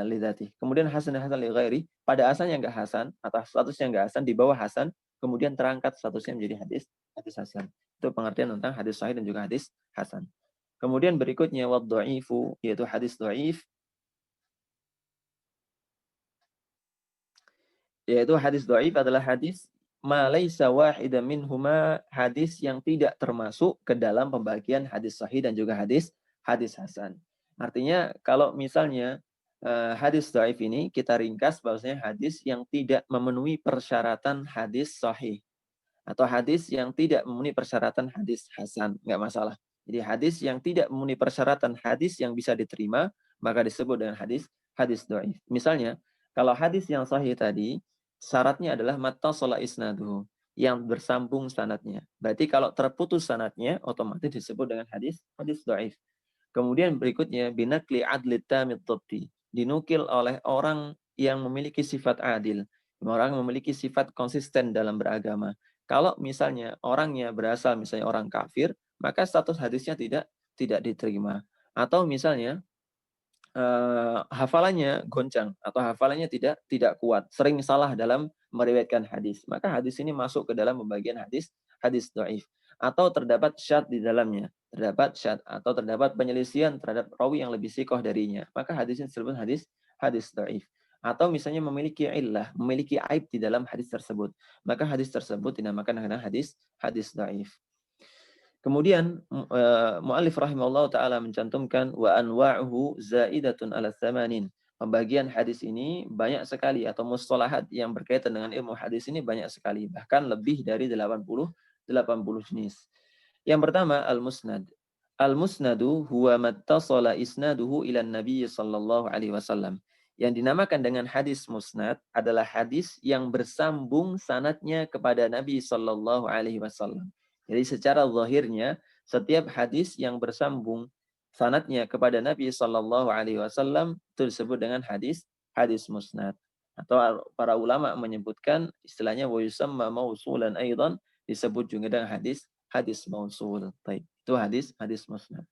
li dzati. Kemudian hasan li ghairi pada asalnya enggak hasan atau statusnya enggak hasan, di bawah hasan, kemudian terangkat statusnya menjadi hadis hasan. Itu pengertian tentang hadis sahih dan juga hadis hasan. Kemudian berikutnya wad dhaifu, yaitu hadis dhaif. Yaitu hadis dhaif adalah hadis ma laisa wahidan minhuma, hadis yang tidak termasuk ke dalam pembagian hadis sahih dan juga hadis hasan. Artinya kalau misalnya hadis dhaif ini kita ringkas bahwasanya hadis yang tidak memenuhi persyaratan hadis sahih atau hadis yang tidak memenuhi persyaratan hadis hasan, enggak masalah. Jadi hadis yang tidak memenuhi persyaratan hadis yang bisa diterima maka disebut dengan hadis dhaif. Misalnya kalau hadis yang sahih tadi syaratnya adalah mattasala isnaduhu, yang bersambung sanadnya. Berarti kalau terputus sanadnya otomatis disebut dengan hadis dhaif. Kemudian berikutnya binakli adlit tamit dhabti, dinukil oleh orang yang memiliki sifat adil, orang yang memiliki sifat konsisten dalam beragama. Kalau misalnya orangnya berasal misalnya orang kafir, maka status hadisnya tidak diterima. Atau misalnya hafalannya goncang atau hafalannya tidak kuat, sering salah dalam meriwayatkan hadis, maka hadis ini masuk ke dalam pembagian hadis dhaif. Atau terdapat syad di dalamnya, atau terdapat penyelisihan terhadap rawi yang lebih sikoh darinya, maka hadisnya disebut hadis dhaif. Atau misalnya memiliki illah, memiliki aib di dalam hadis tersebut, maka hadis tersebut dinamakan hadis dhaif. Kemudian muallif rahimahullah taala mencantumkan wa anwa'uhu zaidatun ala tsamanin. Pembagian hadis ini banyak sekali atau mustalahat yang berkaitan dengan ilmu hadis ini banyak sekali, bahkan lebih dari 80 jenis. Yang pertama al-musnad. Al-musnadu huwa mattasala isnaduhu ila Nabi sallallahu alaihi wasallam. Yang dinamakan dengan hadis musnad adalah hadis yang bersambung sanadnya kepada Nabi sallallahu alaihi wasallam. Jadi secara zahirnya setiap hadis yang bersambung sanadnya kepada Nabi sallallahu alaihi wasallam itu disebut dengan hadis musnad. Atau para ulama menyebutkan istilahnya wa yusamma mausulan aidan, disebut juga dengan hadis mausul. Baik, itu hadis musnad.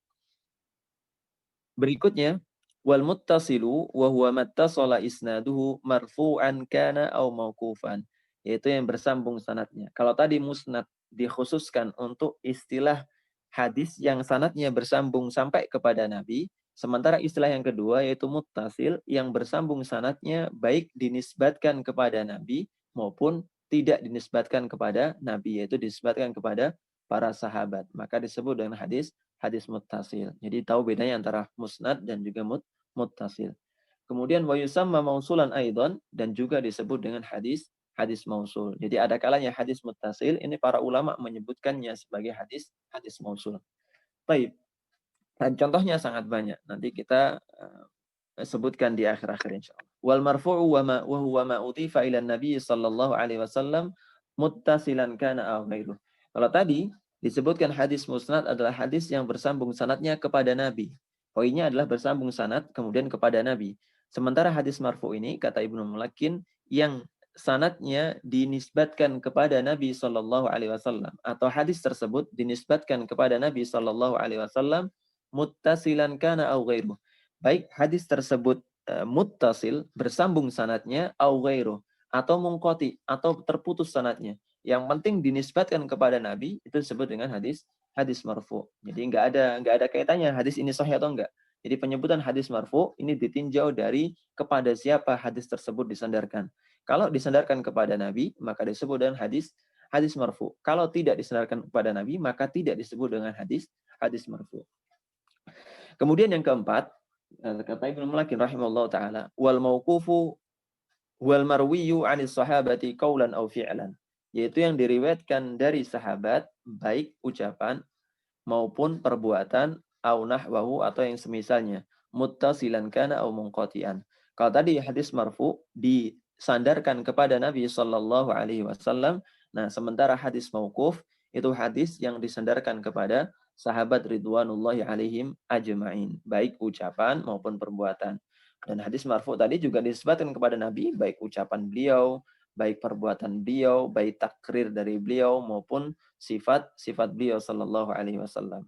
Berikutnya wal muttasilu wa huwa mattasala isnaduhu marfu'an kana aw mauqufan, yaitu yang bersambung sanadnya. Kalau tadi musnad dikhususkan untuk istilah hadis yang sanadnya bersambung sampai kepada Nabi, sementara istilah yang kedua yaitu muttasil yang bersambung sanadnya baik dinisbatkan kepada Nabi maupun tidak dinisbatkan kepada Nabi, yaitu dinisbatkan kepada para sahabat. Maka disebut dengan hadis muttasil. Jadi tahu bedanya antara musnad dan juga muttasil. Kemudian wa yusamma mausulan aidan, dan juga disebut dengan hadis mausul. Jadi ada kalanya hadis muttasil ini para ulama menyebutkannya sebagai hadis mausul. Baik. Dan contohnya sangat banyak. Nanti kita sebutkan di akhir-akhir insyaallah. Wal marfu'u wa huwa ma utifa ila Nabi sallallahu alaihi wasallam muttasilan kana aw ghairuh. Kalau tadi disebutkan hadis musnad adalah hadis yang bersambung sanadnya kepada Nabi. Poinnya adalah bersambung sanad kemudian kepada Nabi. Sementara hadis marfu ini kata Ibnu Mulakin yang sanadnya dinisbatkan kepada Nabi sallallahu alaihi wasallam atau hadis tersebut dinisbatkan kepada Nabi sallallahu alaihi wasallam muttasilan kana aw ghairuh. Baik hadis tersebut muttasil bersambung sanadnya aw ghairuh atau munqati atau terputus sanadnya. Yang penting dinisbatkan kepada Nabi itu disebut dengan hadis marfu. Jadi enggak ada kaitannya hadis ini sahih atau enggak. Jadi penyebutan hadis marfu ini ditinjau dari kepada siapa hadis tersebut disandarkan. Kalau disandarkan kepada Nabi maka disebut dengan hadis marfu. Kalau tidak disandarkan kepada Nabi maka tidak disebut dengan hadis marfu. Kemudian yang keempat kata Ibnu Mulakin rahimahullah taala wal mauqufu wal marwiyu 'anis sahabati qaulan aw fi'lan, yaitu yang diriwayatkan dari sahabat baik ucapan maupun perbuatan au nahwahu atau yang semisalnya muttasilan kana au munqati'an. Kalau tadi hadis marfu disandarkan kepada Nabi sallallahu alaihi wasallam, nah sementara hadis mauquf itu hadis yang disandarkan kepada sahabat ridwanullahi alaihim ajma'in, baik ucapan maupun perbuatan. Dan hadis marfu tadi juga disebutkan kepada Nabi baik ucapan beliau, baik perbuatan beliau, baik takrir dari beliau maupun sifat beliau sallallahu alaihi wasallam.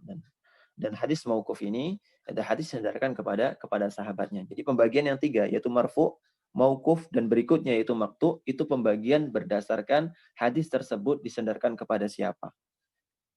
Dan hadis mauquf ini ada hadis yang disandarkan kepada sahabatnya. Jadi pembagian yang tiga yaitu marfu, mauquf dan berikutnya yaitu maqtu, itu pembagian berdasarkan hadis tersebut disandarkan kepada siapa.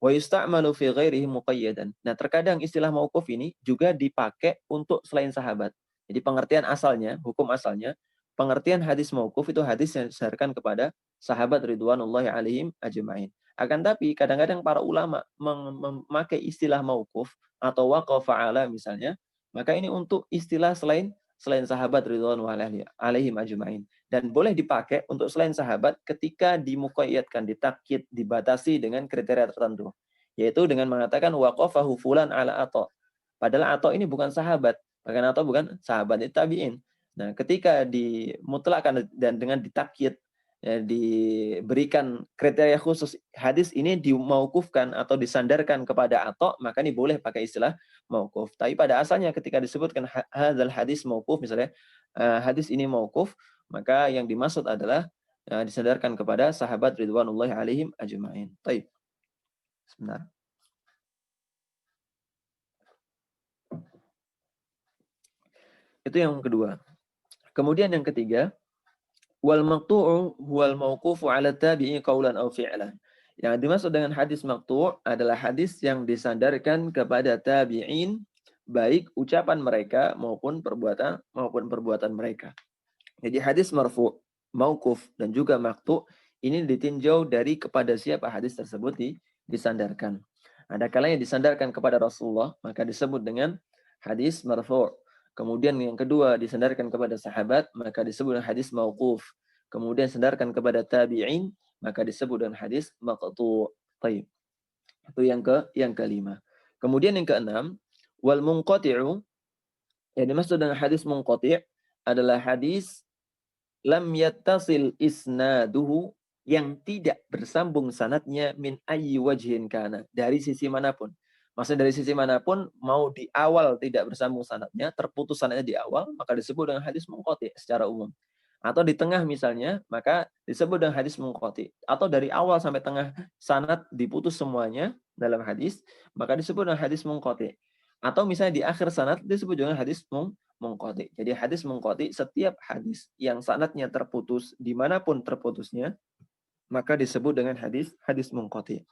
Wa yusta'malu fi ghairihi muqayyadan. Nah, terkadang istilah mauquf ini juga dipakai untuk selain sahabat. Jadi pengertian asalnya, hukum asalnya, pengertian hadis mauquf itu hadis yang disandarkan kepada sahabat ridwanullahi alaihim ajma'in. Akan tapi kadang-kadang para ulama memakai istilah mauquf atau waqafa ala misalnya, maka ini untuk istilah selain sahabat ridwanullahi alaihim ajma'in, dan boleh dipakai untuk selain sahabat ketika dimuqayyadkan, ditakyid, dibatasi dengan kriteria tertentu, yaitu dengan mengatakan waqafahu fulan ala Atha. Padahal Atha ini bukan sahabat, bahkan Atha bukan sahabat, itu tabi'in. Nah, ketika dimutlakkan dan dengan ditakyid, ya, diberikan kriteria khusus hadis ini dimauqufkan atau disandarkan kepada Atha, maka ini boleh pakai istilah mauquf. Tapi pada asalnya ketika disebutkan hadzal hadis mauquf misalnya, hadis ini mauquf, maka yang dimaksud adalah disandarkan kepada sahabat ridwanullahi alaihim ajma'in. Baik. Sebentar. Itu yang kedua. Kemudian yang ketiga, wal maqtu'u huwal mauqufu 'ala tabi'i qaulan aw fi'lan. Yang dimaksud dengan hadis maqtu' adalah hadis yang disandarkan kepada tabi'in baik ucapan mereka maupun perbuatan mereka. Jadi hadis marfu', mauquf dan juga maqtu' ini ditinjau dari kepada siapa hadis tersebut disandarkan. Ada kalanya disandarkan kepada Rasulullah, maka disebut dengan hadis marfu'. Kemudian yang kedua disandarkan kepada sahabat, maka disebut dengan hadis mauquf. Kemudian sandarkan kepada tabi'in, maka disebut dengan hadis maqtu'. Baik. Itu yang kelima. Kemudian yang keenam, wal munqati'u, yang dimaksud dengan hadis munqati' adalah hadis lam yattasil isnaduhu, yang tidak bersambung sanadnya min ayyi wajhin kana, dari sisi manapun. Maksudnya dari sisi manapun, mau di awal tidak bersambung sanadnya, terputus sanadnya di awal, maka disebut dengan hadis munqati secara umum. Atau di tengah misalnya, maka disebut dengan hadis munqati. Atau dari awal sampai tengah sanad diputus semuanya dalam hadis, maka disebut dengan hadis munqati. Atau misalnya di akhir sanad disebut dengan hadis munqati. Jadi hadis munqati, setiap hadis yang sanadnya terputus dimanapun terputusnya, maka disebut dengan hadis munqati.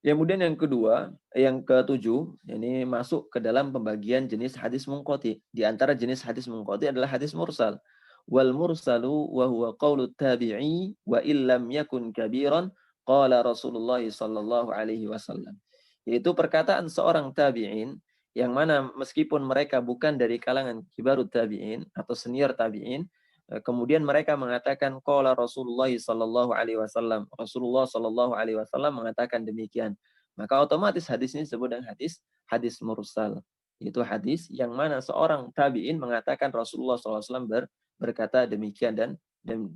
Kemudian yang kedua, yang ketujuh, ini masuk ke dalam pembagian jenis hadis munqati. Di antara jenis hadis munqati adalah hadis mursal. Wal mursalu wa huwa qawlu tabi'i wa illam yakun kabiran qala Rasulullah sallallahu alaihi wasallam. Yaitu perkataan seorang tabi'in yang mana meskipun mereka bukan dari kalangan kibarut tabi'in atau senior tabi'in, kemudian mereka mengatakan qala Rasulullah sallallahu alaihi wasallam. Rasulullah sallallahu alaihi wasallam mengatakan demikian. Maka otomatis hadis ini disebut dengan hadis mursal. Itu hadis yang mana seorang tabi'in mengatakan Rasulullah sallallahu alaihi wasallam berkata demikian dan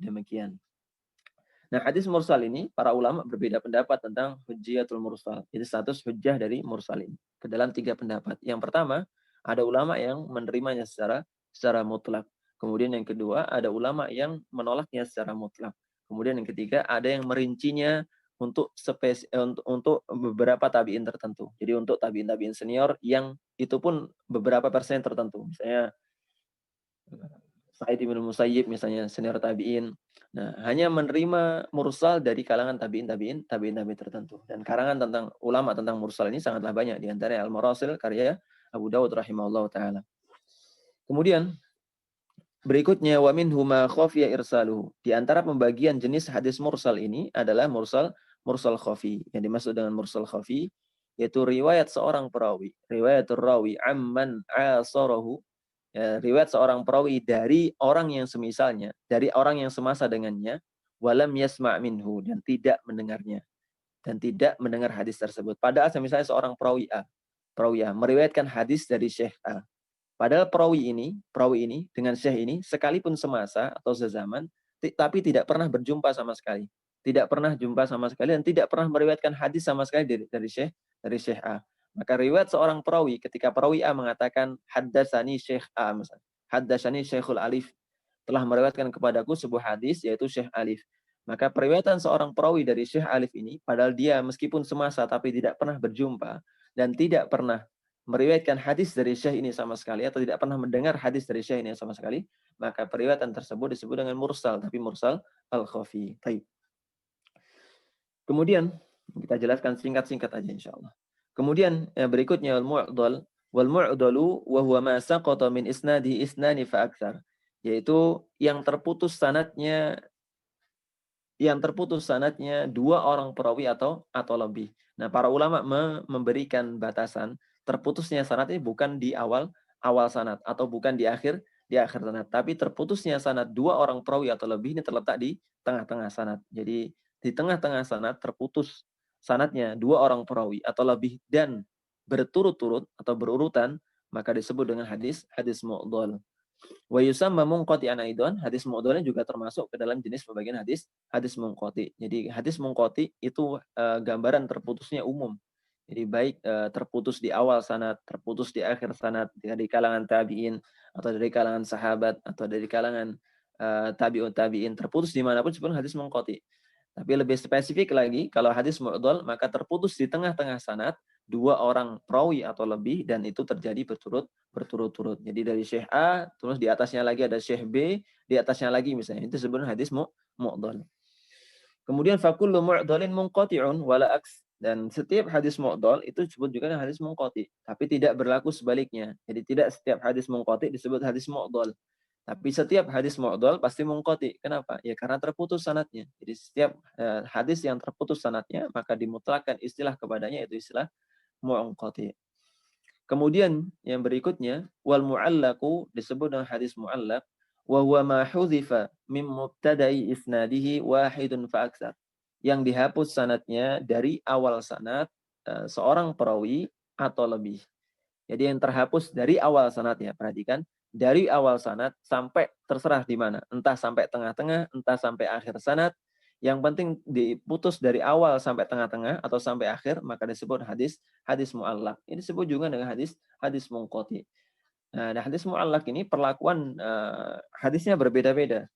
demikian. Nah, hadis mursal ini para ulama berbeda pendapat tentang hujjatul mursal. Itu status hujjah dari mursal ini ke dalam 3 pendapat. Yang pertama, ada ulama yang menerimanya secara mutlak. Kemudian yang kedua, ada ulama yang menolaknya secara mutlak. Kemudian yang ketiga, ada yang merincinya untuk beberapa tabi'in tertentu. Jadi untuk tabi'in senior yang itu pun beberapa persen tertentu. Misalnya Sa'id bin Musayyib misalnya senior tabi'in. Nah, hanya menerima mursal dari kalangan tabi'in tertentu. Dan karangan tentang ulama tentang mursal ini sangatlah banyak, di antaranya Al-Marasil karya Abu Dawud rahimahullah taala. Kemudian berikutnya wa minhu ma khafiya irsaluhu. Di antara pembagian jenis hadis mursal ini adalah mursal khafi. Yang dimaksud dengan mursal khafi yaitu riwayat seorang perawi, riwayatul rawi amman asarahu, ya, riwayat seorang perawi dari orang yang semisalnya, dari orang yang semasa dengannya, walam yasma' minhu, dan tidak mendengarnya, dan tidak mendengar hadis tersebut. Padahal misalnya seorang perawi A meriwayatkan hadis dari Syekh A. Padahal perawi ini dengan Syekh ini sekalipun semasa atau sezaman, tapi tidak pernah berjumpa sama sekali. Tidak pernah jumpa sama sekali dan tidak pernah meriwayatkan hadis sama sekali dari Syekh A. Maka riwayat seorang perawi, ketika perawi A mengatakan haddatsani Syekh A, misalnya, haddatsani Syekhul Alif, telah meriwayatkan kepadaku sebuah hadis yaitu Syekh Alif. Maka periwayatan seorang perawi dari Syekh Alif ini, padahal dia meskipun semasa tapi tidak pernah berjumpa dan tidak pernah meriwayatkan hadis dari Syekh ini sama sekali atau tidak pernah mendengar hadis dari Syekh ini sama sekali, maka periwayatan tersebut disebut dengan mursal, tapi mursal al-khafi. Baik. Kemudian kita jelaskan singkat-singkat aja insyaallah. Kemudian yang berikutnya al-mu'dal, wal mu'dalu wa huwa ma saqata min isnadi isnani fa aktsar, yaitu yang terputus sanadnya dua orang perawi atau lebih. Nah, para ulama memberikan batasan terputusnya sanad ini bukan di awal sanad atau bukan di akhir sanad, tapi terputusnya sanad dua orang perawi atau lebih ini terletak di tengah-tengah sanad. Jadi di tengah-tengah sanad terputus sanadnya dua orang perawi atau lebih dan berturut-turut atau berurutan, maka disebut dengan hadis mu'dhal. Wa yusamma munqati'an aidan, hadis mu'dhalnya juga termasuk ke dalam jenis pembagian hadis munqati. Jadi hadis munqati itu gambaran terputusnya umum. Jadi baik terputus di awal sanad, terputus di akhir sanad, dari kalangan tabi'in atau dari kalangan sahabat atau dari kalangan tabi'un tabi'in, terputus dimanapun disebut hadis munqati. Tapi lebih spesifik lagi, kalau hadis mu'dhal maka terputus di tengah-tengah sanad dua orang perawi atau lebih dan itu terjadi berturut-turut. Jadi dari Syekh A, terus di atasnya lagi ada Syekh B, di atasnya lagi misalnya. Itu sebenarnya hadis mu'dhal. Kemudian fakullu mu'dhalin munqati'un wala aks, dan setiap hadis mu'dhal itu disebut juga hadis munqati, tapi tidak berlaku sebaliknya. Jadi tidak setiap hadis munqati disebut hadis mu'dhal. Tapi setiap hadis mu'dhal pasti munqati. Kenapa? Ya karena terputus sanadnya. Jadi setiap hadis yang terputus sanadnya maka dimutlakkan istilah kepadanya yaitu istilah munqati. Kemudian yang berikutnya wal mu'allaqu disebut dengan hadis mu'allaq wa huwa ma hudhifa min mubtada'i isnadihi wahidun fa aktsar. Yang dihapus sanadnya dari awal sanad seorang perawi atau lebih. Jadi yang terhapus dari awal sanadnya, perhatikan, dari awal sanad sampai terserah di mana, entah sampai tengah-tengah, entah sampai akhir sanad, yang penting diputus dari awal sampai tengah-tengah atau sampai akhir, maka disebut hadis mu'allaq. Ini disebut juga dengan hadis munqati. Nah, hadis mu'allaq ini perlakuan hadisnya berbeda-beda.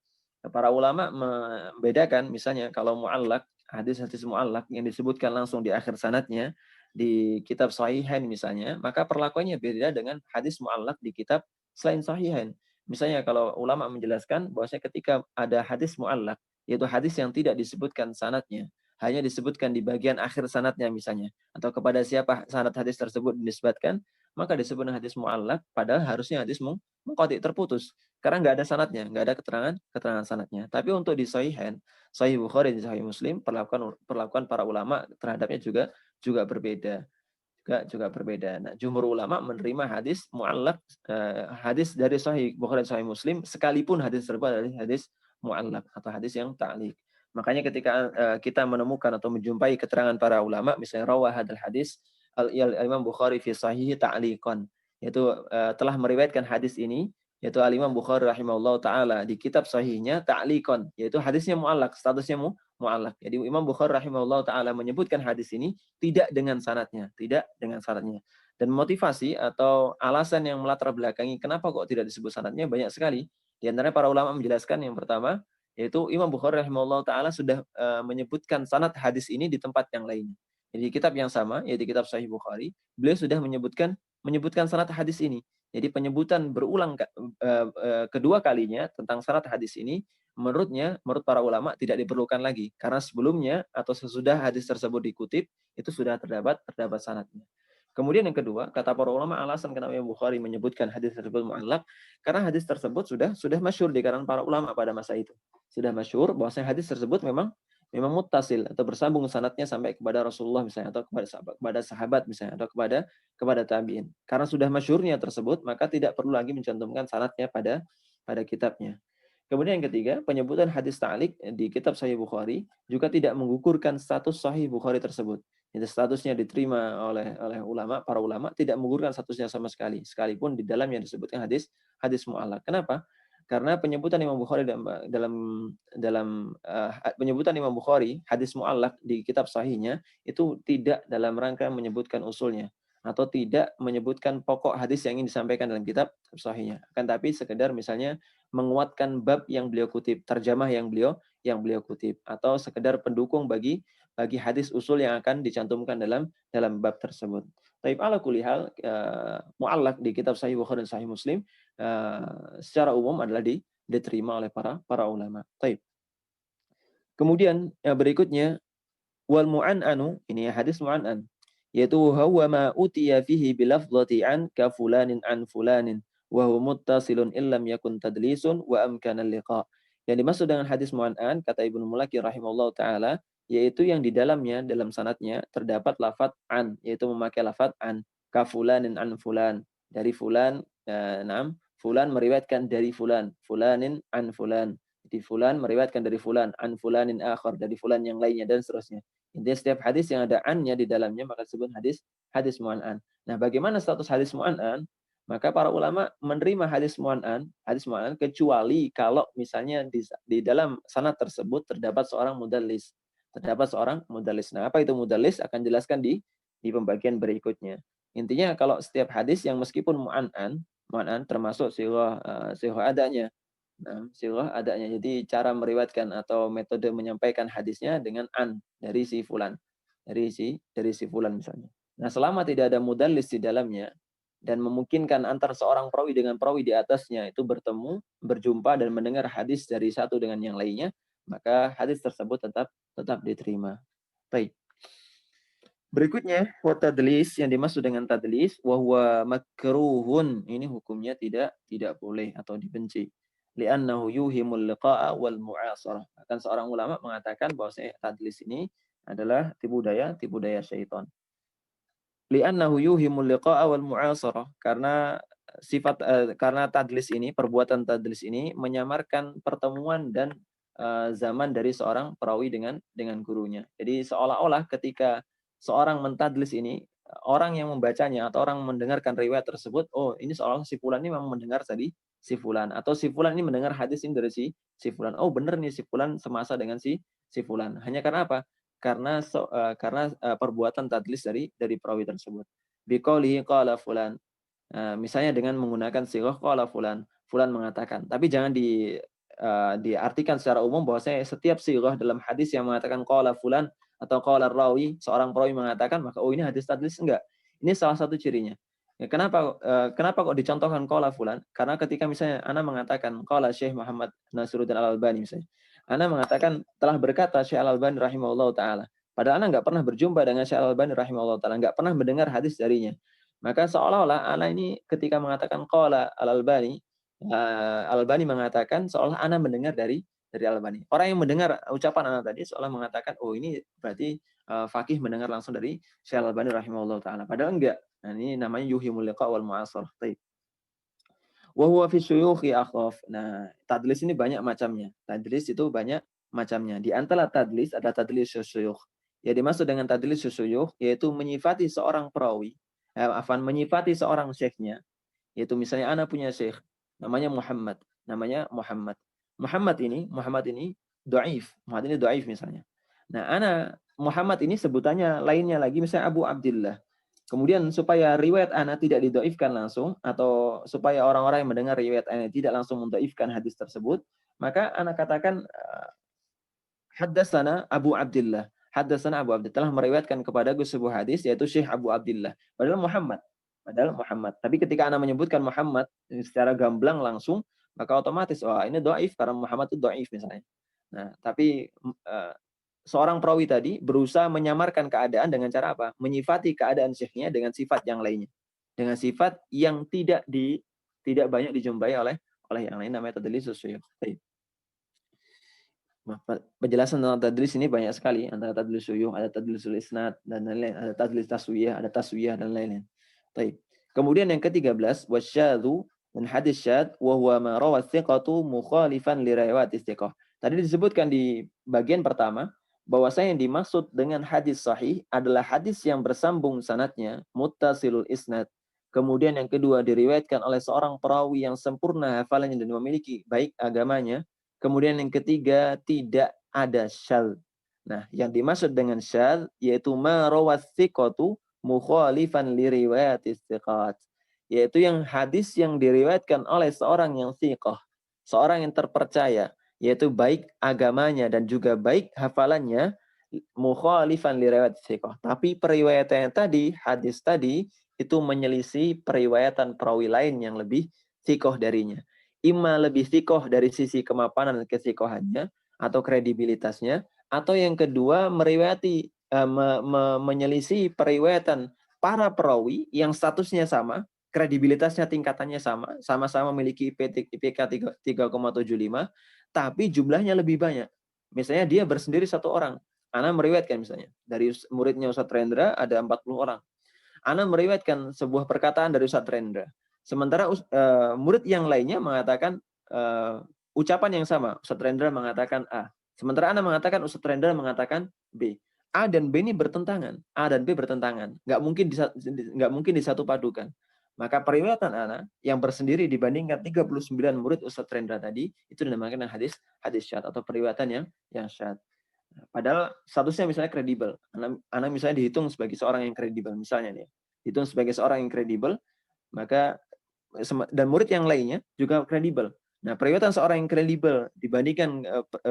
Para ulama membedakan, misalnya kalau mu'allaq, hadis-hadis mu'allaq yang disebutkan langsung di akhir sanadnya, di kitab Sahihain misalnya, maka perlakuannya beda dengan hadis mu'allaq di kitab selain Sahihain. Misalnya kalau ulama menjelaskan bahwasanya ketika ada hadis mu'allaq, yaitu hadis yang tidak disebutkan sanadnya, hanya disebutkan di bagian akhir sanadnya misalnya, atau kepada siapa sanad hadis tersebut dinisbatkan, maka disebut hadis mu'allaq, padahal harusnya hadis munqati, terputus. Karena nggak ada sanadnya, nggak ada keterangan sanadnya. Tapi untuk di Sahihain, Sahih Bukhari dan Sahih Muslim, perlakuan para ulama terhadapnya juga berbeda. Juga berbeda. Nah, jumhur ulama menerima hadis mu'allaq, hadis dari Sahih Bukhari dan Sahih Muslim, sekalipun hadis tersebut adalah hadis mu'allaq atau hadis yang ta'liq. Makanya ketika kita menemukan atau menjumpai keterangan para ulama, misalnya rawah hadal hadis Al-Imam Bukhari fi Sahih ta'liqan, yaitu telah meriwayatkan hadis ini, yaitu Al-Imam Bukhari rahimahullah ta'ala di kitab sahihnya ta'liqan, yaitu hadisnya mu'allaq, statusnya mu'allaq. Jadi Imam Bukhari rahimahullah ta'ala menyebutkan hadis ini tidak dengan sanadnya. Dan motivasi atau alasan yang melatar belakangi kenapa kok tidak disebut sanadnya banyak sekali. Di antaranya para ulama menjelaskan yang pertama, yaitu Imam Bukhari rahimahullah ta'ala sudah menyebutkan sanad hadis ini di tempat yang lainnya. Jadi di kitab yang sama, yaitu kitab Sahih Bukhari, beliau sudah menyebutkan sanad hadis ini. Jadi penyebutan berulang kedua kalinya tentang sanad hadis ini, menurut para ulama tidak diperlukan lagi. Karena sebelumnya atau sesudah hadis tersebut dikutip, itu sudah terdapat sanadnya. Kemudian yang kedua, kata para ulama alasan kenapa Imam Bukhari menyebutkan hadis tersebut mu'allaq, karena hadis tersebut sudah masyhur di kalangan para ulama pada masa itu. Sudah masyhur bahwasanya hadis tersebut memang muttasil atau bersambung sanadnya sampai kepada Rasulullah misalnya, atau kepada sahabat misalnya, atau kepada tabi'in. Karena sudah masyhurnya tersebut, maka tidak perlu lagi mencantumkan sanadnya pada kitabnya. Kemudian yang ketiga, penyebutan hadis ta'liq di kitab Sahih Bukhari juga tidak mengukurkan status Sahih Bukhari tersebut. Itu statusnya diterima oleh para ulama, tidak mengukurkan statusnya sama sekali, sekalipun di dalamnya disebutkan hadis mu'allaq. Kenapa? Karena penyebutan Imam Bukhari dalam penyebutan Imam Bukhari hadis mu'allaq di kitab sahihnya itu tidak dalam rangka menyebutkan usulnya atau tidak menyebutkan pokok hadis yang ingin disampaikan dalam kitab sahihnya. Akan tapi sekedar misalnya menguatkan bab yang beliau kutip, terjemah yang beliau kutip, atau sekedar pendukung bagi hadis usul yang akan dicantumkan dalam bab tersebut. Tapi ala kulli hal mu'allaq di kitab Sahih Bukhari dan Sahih Muslim secara umum adalah diterima oleh para ulama. Taib. Kemudian yang berikutnya wal mu'an'anu, ini hadis mu'an'an, yaitu huwa ma utiya fihi bilafdhati an ka fulanin an fulanin wa huwa muttasilun illam yakun tadlisun wa amkana liqa. Yang dimaksud dengan hadis mu'an'an, kata Ibnu Mulaki rahimahullah taala, yaitu yang di dalamnya, dalam sanadnya terdapat lafaz an, yaitu memakai lafaz an, ka fulanin an fulan, dari fulan, fulan meriwayatkan dari fulan, fulanin an fulan. Jadi fulan meriwayatkan dari fulan, an fulanin akhar, dari fulan yang lainnya, dan seterusnya. Intinya setiap hadis yang ada an-nya di dalamnya maka disebut hadis mu'an'an. Nah, bagaimana status hadis mu'an'an? Maka para ulama menerima hadis mu'an'an kecuali kalau misalnya di dalam sanad tersebut terdapat seorang mudallis. Nah, apa itu mudallis akan jelaskan di pembagian berikutnya. Intinya kalau setiap hadis yang meskipun mu'an'an termasuk sirah adanya. Nah, sirah adanya. Jadi cara meriwayatkan atau metode menyampaikan hadisnya dengan an, dari si fulan. Dari si fulan misalnya. Nah, selama tidak ada mudallis di dalamnya dan memungkinkan antara seorang perawi dengan perawi di atasnya itu bertemu, berjumpa dan mendengar hadis dari satu dengan yang lainnya, maka hadis tersebut tetap diterima. Baik. Berikutnya, wa tadlis, yang dimaksud dengan tadlis wa huwa makruhun. Ini hukumnya tidak boleh atau dibenci. li'annahu yuhimul liqa'a wal mu'asarah. Bahkan seorang ulama mengatakan bahwa tadlis ini adalah tipu daya syaitan. Li'annahu yuhimul liqa'a wal mu'asarah, karena karena tadlis ini, perbuatan tadlis ini menyamarkan pertemuan dan zaman dari seorang perawi dengan gurunya. Jadi seolah-olah ketika seorang mentadlis ini, orang yang membacanya atau orang mendengarkan riwayat tersebut, oh ini seolah si fulan ini memang mendengar tadi si fulan, atau si fulan ini mendengar hadis ini dari si fulan. Oh benar nih, si fulan semasa dengan si fulan. Hanya karena apa? Karena perbuatan tadlis dari perawi tersebut. Biqaulihi qala fulan. Misalnya dengan menggunakan sighah qala fulan, fulan mengatakan. Tapi jangan diartikan secara umum bahwa setiap sighah dalam hadis yang mengatakan qala fulan atau qala rawi, seorang perawi mengatakan, maka oh ini hadis tadlis, enggak. Ini salah satu cirinya. Ya, kenapa kok dicontohkan qala fulan? Karena ketika misalnya ana mengatakan qala Syekh Muhammad Nasiruddin Al-Albani misalnya, ana mengatakan telah berkata Syekh Al-Albani rahimahullah taala. Padahal ana enggak pernah berjumpa dengan Syekh Al-Albani rahimahullah taala, enggak pernah mendengar hadis darinya. Maka seolah-olah ana ini ketika mengatakan qala Al-Albani, Al-Albani mengatakan seolah ana mendengar dari Al-Albani. Orang yang mendengar ucapan ana tadi seolah mengatakan, oh ini berarti faqih mendengar langsung dari Syekh Al-Albani rahimahullah taala. Padahal enggak. Nah, ini namanya yuhimul liqa wal mu'asarah. Baik. Wa huwa fi syuyukhi akhaf. Nah, tadlis ini banyak macamnya. Tadlis itu banyak macamnya. Di antara tadlis ada tadlis syuyukh. Ya dimaksud dengan tadlis syuyukh yaitu menyifati seorang perawi, menyifati seorang syekhnya. Yaitu misalnya ana punya syekh namanya Muhammad. Muhammad ini dhaif. Muhammad ini dhaif misalnya. Nah, Muhammad ini sebutannya lainnya lagi misalnya Abu Abdillah. Kemudian supaya riwayat ana tidak didoifkan langsung, atau supaya orang-orang yang mendengar riwayat ana tidak langsung mendoifkan hadis tersebut, maka ana katakan haddatsana Abu Abdillah. Haddatsana Abu Abdillah telah meriwayatkan kepadaku sebuah hadis yaitu Syekh Abu Abdillah. Padahal Muhammad. Tapi ketika ana menyebutkan Muhammad secara gamblang langsung, maka otomatis ini dhaif karena Muhammad itu dhaif misalnya. Nah, tapi seorang perawi tadi berusaha menyamarkan keadaan dengan cara apa? Menyifati keadaan syekhnya dengan sifat yang lainnya. Dengan sifat yang tidak banyak dijumpai oleh yang lain, namanya tadlis syuyukh. Penjelasan tentang tadlis ini banyak sekali, antara tadlis syuyukh, ada tadlisul isnad dan lain-lain, ada tadlis taswiyah, ada taswiyah dan lain-lain. Baik. Kemudian yang ke-13, wasyadzu, dan hadis syad wa huwa ma rawa thiqatu mukhalifan li riwayat istiqah. Tadi disebutkan di bagian pertama bahwasanya yang dimaksud dengan hadis sahih adalah hadis yang bersambung sanadnya, muttasilul isnad. Kemudian yang kedua diriwayatkan oleh seorang perawi yang sempurna hafalannya dan memiliki baik agamanya. Kemudian yang ketiga tidak ada syadz. Nah, yang dimaksud dengan syadz yaitu ma rawat thiqatu mukhalifan li riwayat istiqat. Yaitu yang hadis yang diriwayatkan oleh seorang yang thiqah, seorang yang terpercaya, yaitu baik agamanya dan juga baik hafalannya, mukhalifan li riwayat thiqah. Tapi periwayatannya tadi, hadis tadi itu menyelisih periwayatan perawi lain yang lebih thiqah darinya. Imma lebih thiqah dari sisi kemapanan dan kethiqahannya atau kredibilitasnya, atau yang kedua meriwayati menyelisih periwayatan para perawi yang statusnya sama, kredibilitasnya tingkatannya sama, sama-sama memiliki IPK 3,75, tapi jumlahnya lebih banyak. Misalnya dia bersendiri satu orang. Ana meriwayatkan misalnya, dari muridnya Ustadz Rendra ada 40 orang. Ana meriwayatkan sebuah perkataan dari Ustadz Rendra. Sementara murid yang lainnya mengatakan ucapan yang sama. Ustadz Rendra mengatakan A. Sementara Ana mengatakan Ustadz Rendra mengatakan B. A dan B ini bertentangan. A dan B bertentangan. Nggak mungkin disatu padukan. Maka periwayatan ana yang bersendiri dibandingkan 39 murid Ustadz Rendra tadi, itu dinamakan hadis syadz atau periwayatan yang syadz. Padahal statusnya misalnya kredibel. Ana misalnya dihitung sebagai seorang yang kredibel misalnya nih. Dihitung sebagai seorang yang kredibel, maka dan murid yang lainnya juga kredibel. Nah, periwayatan seorang yang kredibel dibandingkan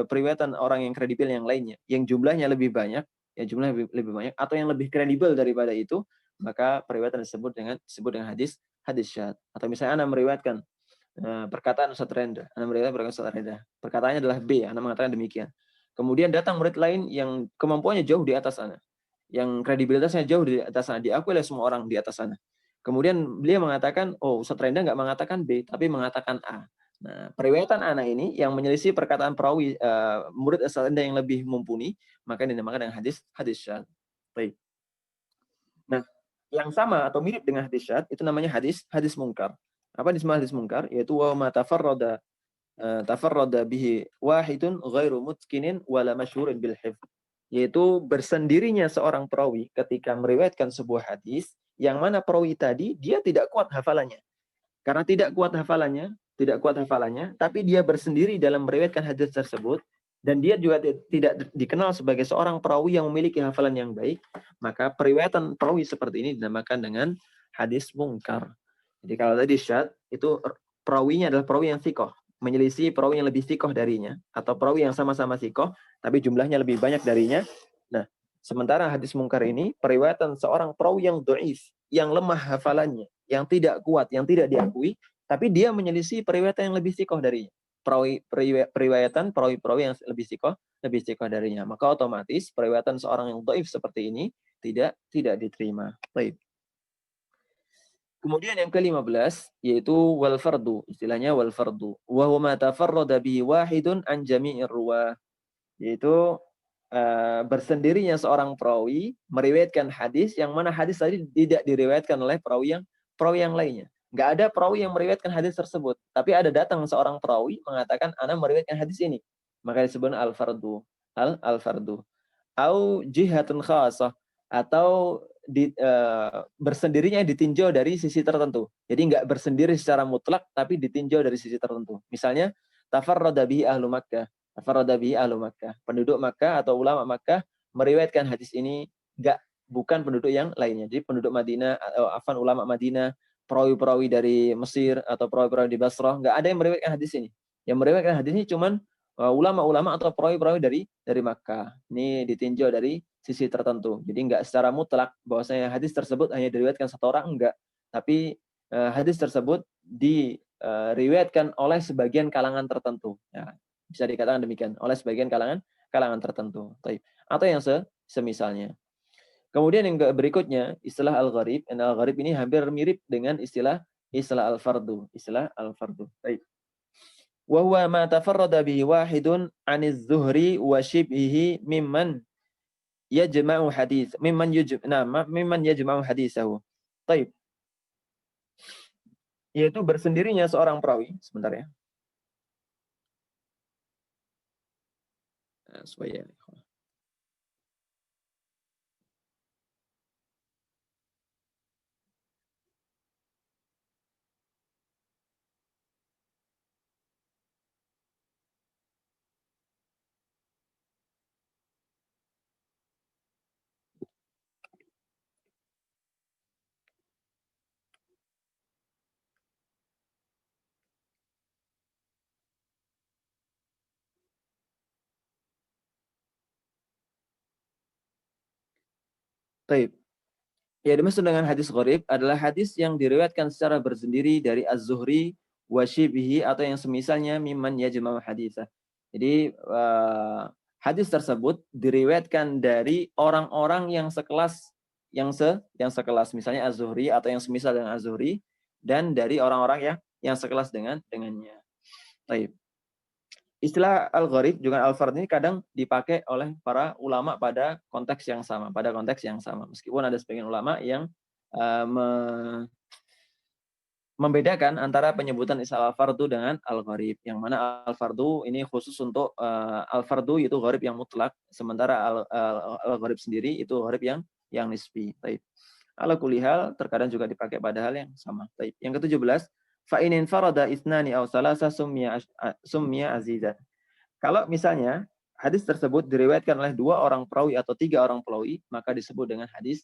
periwayatan orang yang kredibel yang lainnya, yang jumlahnya lebih banyak, lebih banyak atau yang lebih kredibel daripada itu, maka periwayatan disebut dengan hadis syadz. Atau misalnya ana meriwayatkan perkataan Ustadz Rendra, perkataannya adalah B, ana mengatakan demikian. Kemudian datang murid lain yang kemampuannya jauh di atas ana, yang kredibilitasnya jauh di atas ana, diakui oleh semua orang di atas ana. Kemudian beliau mengatakan, oh Ustadz Rendra nggak mengatakan B, tapi mengatakan A. Nah, periwayatan ana ini yang menyelisih perkataan perawi murid asal Anda yang lebih mumpuni, maka dinamakan dengan hadis syadz. Baik. Nah, yang sama atau mirip dengan hadis syadz itu namanya hadis mungkar. Apa disebut hadis mungkar? Yaitu wa ma tafarrada bihi wahidun ghairu mutqinin wala masyhurin bil hifz. Yaitu bersendirinya seorang perawi ketika meriwayatkan sebuah hadis yang mana perawi tadi dia tidak kuat hafalannya. Karena tidak kuat hafalannya, tapi dia bersendiri dalam meriwayatkan hadis tersebut dan dia juga tidak dikenal sebagai seorang perawi yang memiliki hafalan yang baik, maka periwayatan perawi seperti ini dinamakan dengan hadis mungkar. Jadi kalau tadi syadz itu perawinya adalah perawi yang sikoh, menyelisih perawi yang lebih sikoh darinya, atau perawi yang sama-sama sikoh tapi jumlahnya lebih banyak darinya. Nah, sementara hadis mungkar ini periwayatan seorang perawi yang dhaif, yang lemah hafalannya, yang tidak kuat, yang tidak diakui, tapi dia menyelisih periwayatan yang lebih sikoh darinya. Periwayatan perawi-perawi yang lebih sikoh darinya. Maka otomatis periwayatan seorang yang dhaif seperti ini tidak diterima. Baik. Kemudian yang ke-15 yaitu wal fardu, istilahnya wal fardu. Wa huwa ma tafarrada bihi wahidun an jami'ir ruwah. Yaitu bersendirinya seorang perawi meriwayatkan hadis yang mana hadis tadi tidak diriwayatkan oleh perawi yang lainnya. Nggak ada perawi yang meriwayatkan hadis tersebut, tapi ada datang seorang perawi mengatakan ana meriwayatkan hadis ini. Maka disebut al-fardu. Al-fardu. Au jihatun khasah, atau bersendirinya ditinjau dari sisi tertentu. Jadi nggak bersendiri secara mutlak, tapi ditinjau dari sisi tertentu. Misalnya, tafarrada bihi ahlu Makkah. Tafarrada bihi ahlu Makkah. Penduduk Makkah atau ulama Makkah meriwayatkan hadis ini bukan penduduk yang lainnya. Jadi penduduk Madinah, atau ulama Madinah, perawi-perawi dari Mesir atau perawi-perawi di Basrah, nggak ada yang meriwayatkan hadis ini. Yang meriwayatkan hadis ini cuman ulama-ulama atau perawi-perawi dari Makkah. Ini ditinjau dari sisi tertentu. Jadi enggak secara mutlak bahwasanya hadis tersebut hanya diriwayatkan satu orang, enggak. Tapi hadis tersebut diriwayatkan oleh sebagian kalangan tertentu. Ya, bisa dikatakan demikian, oleh sebagian kalangan tertentu. Atau yang semisalnya. Kemudian yang berikutnya, istilah al-gharib. Al-gharib ini hampir mirip dengan istilah al-fardu. Istilah al-fardu. Baik. Wa huwa ma tafarrada bihi wahidun 'aniz zuhri wa shibhihi mimman yajma'u hadis mimman yajma'u hadisahu. Baik. Yaitu bersendirinya seorang perawi, sebentar ya. Supaya Baik. Ya, dimaksud dengan hadis gharib adalah hadis yang diriwayatkan secara bersendiri dari Az-Zuhri wa shibhihi atau yang semisalnya mimman yajma'u hadisah. Jadi hadis tersebut diriwayatkan dari orang-orang yang sekelas sekelas, misalnya Az-Zuhri atau yang semisal dengan Az-Zuhri, dan dari orang-orang yang sekelas dengannya. Baik. Istilah al-gharib juga al-fard ini kadang dipakai oleh para ulama pada konteks yang sama, Meskipun ada sebagian ulama yang membedakan antara penyebutan istilah al-fardu dengan al-gharib. Yang mana al-fardu ini khusus untuk al-fardu itu gharib yang mutlak, sementara al-gharib sendiri itu gharib yang nisbi. Baik. Ala kulli hal terkadang juga dipakai pada hal yang sama. Baik. Yang ke-17, fa in farada isnani aw salasa summiya azizan. Kalau misalnya hadis tersebut diriwayatkan oleh 2 orang perawi atau 3 orang perawi, maka disebut dengan hadis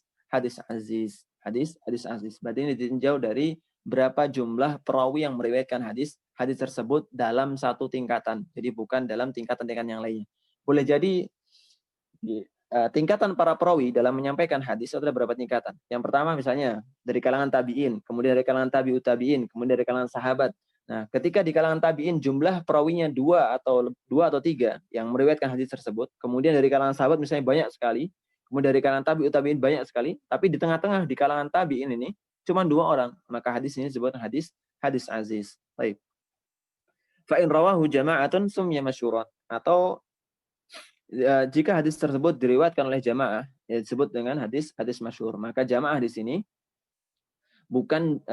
aziz. Hadis aziz. Berarti ini ditinjau dari berapa jumlah perawi yang meriwayatkan hadis tersebut dalam satu tingkatan. Jadi bukan dalam tingkatan-tingkatan yang lainnya. Boleh jadi tingkatan para perawi dalam menyampaikan hadis adalah berapa tingkatan. Yang pertama misalnya dari kalangan tabi'in, kemudian dari kalangan tabi'ut tabi'in, kemudian dari kalangan sahabat. Nah, ketika di kalangan tabi'in jumlah perawinya 2 atau 3 yang meriwayatkan hadis tersebut, kemudian dari kalangan sahabat misalnya banyak sekali, kemudian dari kalangan tabi'ut tabi'in banyak sekali, tapi di tengah-tengah di kalangan tabi'in ini cuma 2 orang, maka hadis ini disebut hadis aziz. Baik. Fa in rawahu jama'atun sumya masyhuran. Atau jika hadis tersebut diriwayatkan oleh jamaah, ya disebut dengan hadis masyhur. Maka jamaah di sini bukan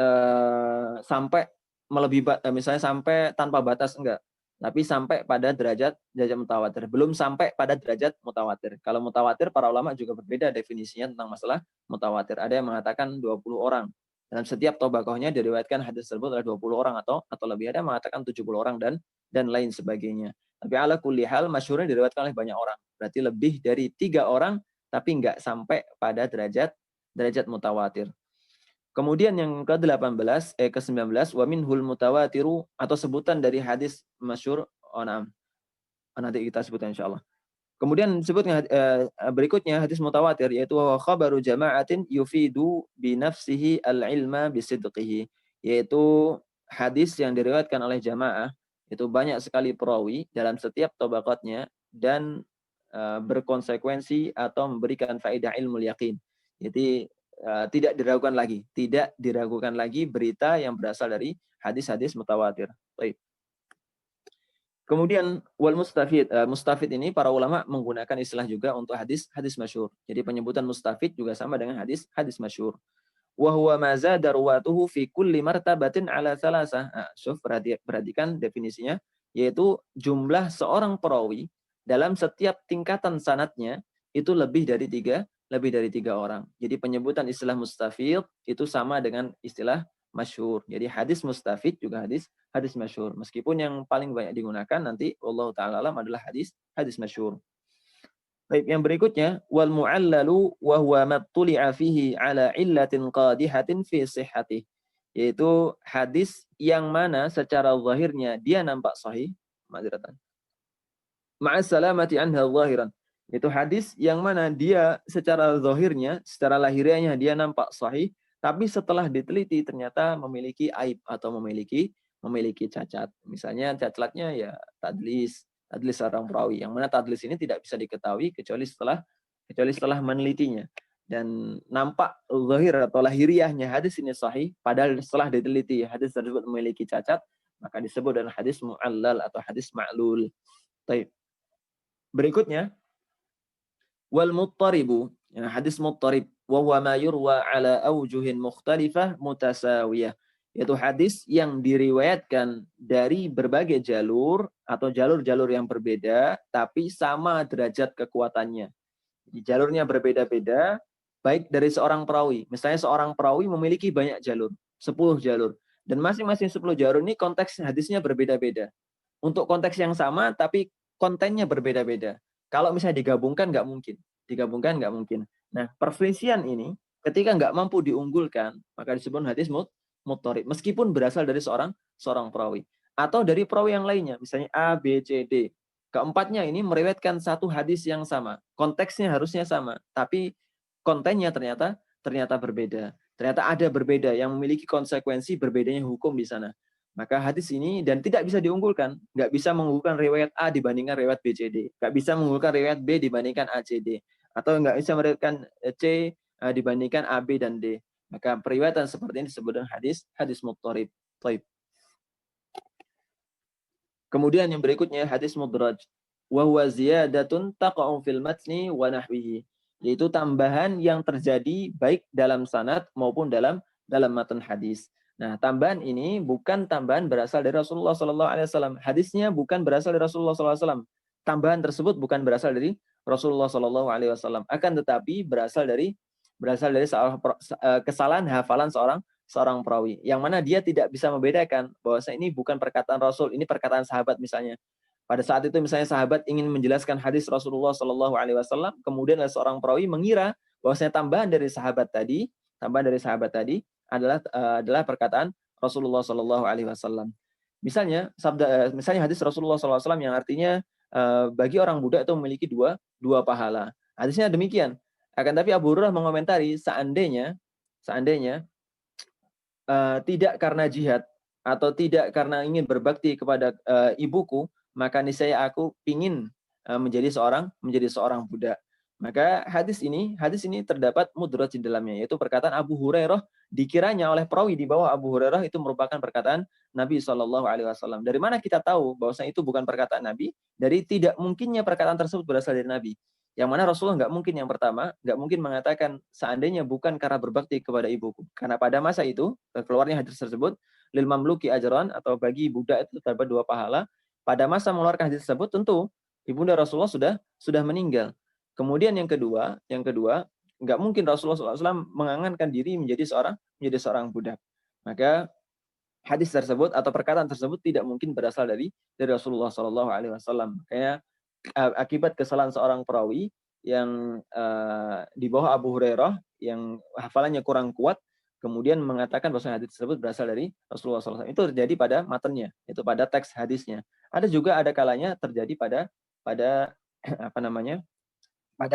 sampai melebihi, misalnya sampai tanpa batas, enggak. Tapi sampai pada derajat mutawatir. Belum sampai pada derajat mutawatir. Kalau mutawatir, para ulama juga berbeda definisinya tentang masalah mutawatir. Ada yang mengatakan 20 orang. Dalam setiap tobakohnya diriwayatkan hadis tersebut oleh 20 orang atau lebih. Ada yang mengatakan 70 orang dan lain sebagainya. Tapi ala kulli hal masyhurnya diriwayatkan oleh banyak orang. Berarti lebih dari 3 orang, tapi enggak sampai pada derajat mutawatir. Kemudian yang ke-19 wa minhul mutawatiru, atau sebutan dari hadis masyhur. Nanti kita sebutkan insyaallah. Kemudian disebutnya berikutnya hadis mutawatir, yaitu khabaru jama'atin yufidu bi nafsihi al-ilma bisidqihi, yaitu hadis yang diriwayatkan oleh jamaah, itu banyak sekali perawi dalam setiap tabaqatnya dan berkonsekuensi atau memberikan faedah ilmu yakin. Jadi tidak diragukan lagi berita yang berasal dari hadis-hadis mutawatir. Baik. Kemudian wal mustafid, mustafid ini para ulama menggunakan istilah juga untuk hadis masyhur. Jadi penyebutan mustafid juga sama dengan hadis masyhur. Wa huwa ma zada ruwatuhu fi kulli martabatin ala thalatha. Perhatikan definisinya, yaitu jumlah seorang perawi dalam setiap tingkatan sanadnya itu lebih dari tiga orang. Jadi penyebutan istilah mustafid itu sama dengan istilah masyhur. Jadi hadis mustafid juga hadis masyhur. Meskipun yang paling banyak digunakan nanti wallahu taala alam adalah hadis masyhur. Baik, yang berikutnya wal mu'allalu wa huwa mattuli'a fihi ala illatin qadihatin fi sihhatih, yaitu hadis yang mana secara zahirnya dia nampak sahih, ma'dziratan, ma'a salamati anha zahiran. Itu hadis yang mana dia secara zahirnya, secara lahiriahnya dia nampak sahih, tapi setelah diteliti ternyata memiliki aib atau memiliki cacat. Misalnya cacatnya ya tadlis seorang perawi, yang mana tadlis ini tidak bisa diketahui kecuali setelah menelitinya. Dan nampak zahir atau lahiriahnya hadis ini sahih, padahal setelah diteliti hadis tersebut memiliki cacat, maka disebut dengan hadis mu'allal atau hadis ma'lul. Baik. Berikutnya wal muttaribu, ya, hadis muttarib wa huwa ma yurwa ala aujuhin mukhtalifah mutasawiyah, yaitu hadis yang diriwayatkan dari berbagai jalur atau jalur-jalur yang berbeda tapi sama derajat kekuatannya. Jadi jalurnya berbeda-beda baik dari seorang perawi. Misalnya seorang perawi memiliki banyak jalur, 10 jalur, dan masing-masing 10 jalur ini konteks hadisnya berbeda-beda. Untuk konteks yang sama tapi kontennya berbeda-beda. Kalau misalnya digabungkan nggak mungkin. Nah, perselisihan ini ketika nggak mampu diunggulkan, maka disebut hadis muttarib, meskipun berasal dari seorang perawi atau dari perawi yang lainnya, misalnya A, B, C, D. Keempatnya ini meriwayatkan satu hadis yang sama, konteksnya harusnya sama, tapi kontennya ternyata berbeda. Ternyata ada berbeda yang memiliki konsekuensi berbedanya hukum di sana. Maka hadis ini dan tidak bisa diunggulkan, nggak bisa mengunggulkan riwayat A dibandingkan riwayat B, C, D, nggak bisa mengunggulkan riwayat B dibandingkan A, C, D, atau nggak bisa meriwayatkan C dibandingkan A, B, dan D. Maka periwayatan seperti ini disebut dengan hadis muttarib. Kemudian yang berikutnya hadis mudraj, wa huwa ziyadatun taqa'u fil matni wa nahwihi, yaitu tambahan yang terjadi baik dalam sanad maupun dalam matan hadis. Nah, tambahan ini bukan tambahan berasal dari Rasulullah SAW. Hadisnya bukan berasal dari Rasulullah SAW. Tambahan tersebut bukan berasal dari Rasulullah SAW. Akan tetapi berasal dari kesalahan hafalan seorang perawi, yang mana dia tidak bisa membedakan bahwa ini bukan perkataan Rasul, ini perkataan sahabat misalnya. Pada saat itu misalnya sahabat ingin menjelaskan hadis Rasulullah SAW, kemudian seorang perawi mengira bahwasanya tambahan dari sahabat tadi adalah perkataan Rasulullah SAW. Misalnya hadis Rasulullah SAW yang artinya bagi orang budak itu memiliki dua pahala. Hadisnya demikian. Akan tapi Abu Hurairah mengomentari seandainya tidak karena jihad atau tidak karena ingin berbakti kepada ibuku, maka niscaya aku ingin menjadi seorang budak. Maka hadis ini terdapat mudraj di dalamnya, yaitu perkataan Abu Hurairah dikiranya oleh perawi di bawah Abu Hurairah itu merupakan perkataan Nabi Shallallahu Alaihi Wasallam. Dari mana kita tahu bahwasanya itu bukan perkataan Nabi? Dari tidak mungkinnya perkataan tersebut berasal dari Nabi. Yang mana Rasulullah nggak mungkin, yang pertama, nggak mungkin mengatakan seandainya bukan karena berbakti kepada ibuku. Karena pada masa itu, keluarnya hadis tersebut, lil mamluki ajran, atau bagi budak itu terdapat 2 pahala. Pada masa mengeluarkan hadis tersebut, tentu ibunda Rasulullah sudah meninggal. Kemudian yang kedua, nggak mungkin Rasulullah SAW mengangankan diri menjadi seorang budak. Maka hadis tersebut atau perkataan tersebut tidak mungkin berasal dari Rasulullah SAW. Kayak akibat kesalahan seorang perawi yang di bawah Abu Hurairah yang hafalannya kurang kuat, kemudian mengatakan bahwa hadis tersebut berasal dari Rasulullah SAW. Itu terjadi pada matanya, itu pada teks hadisnya. Ada kalanya terjadi pada pada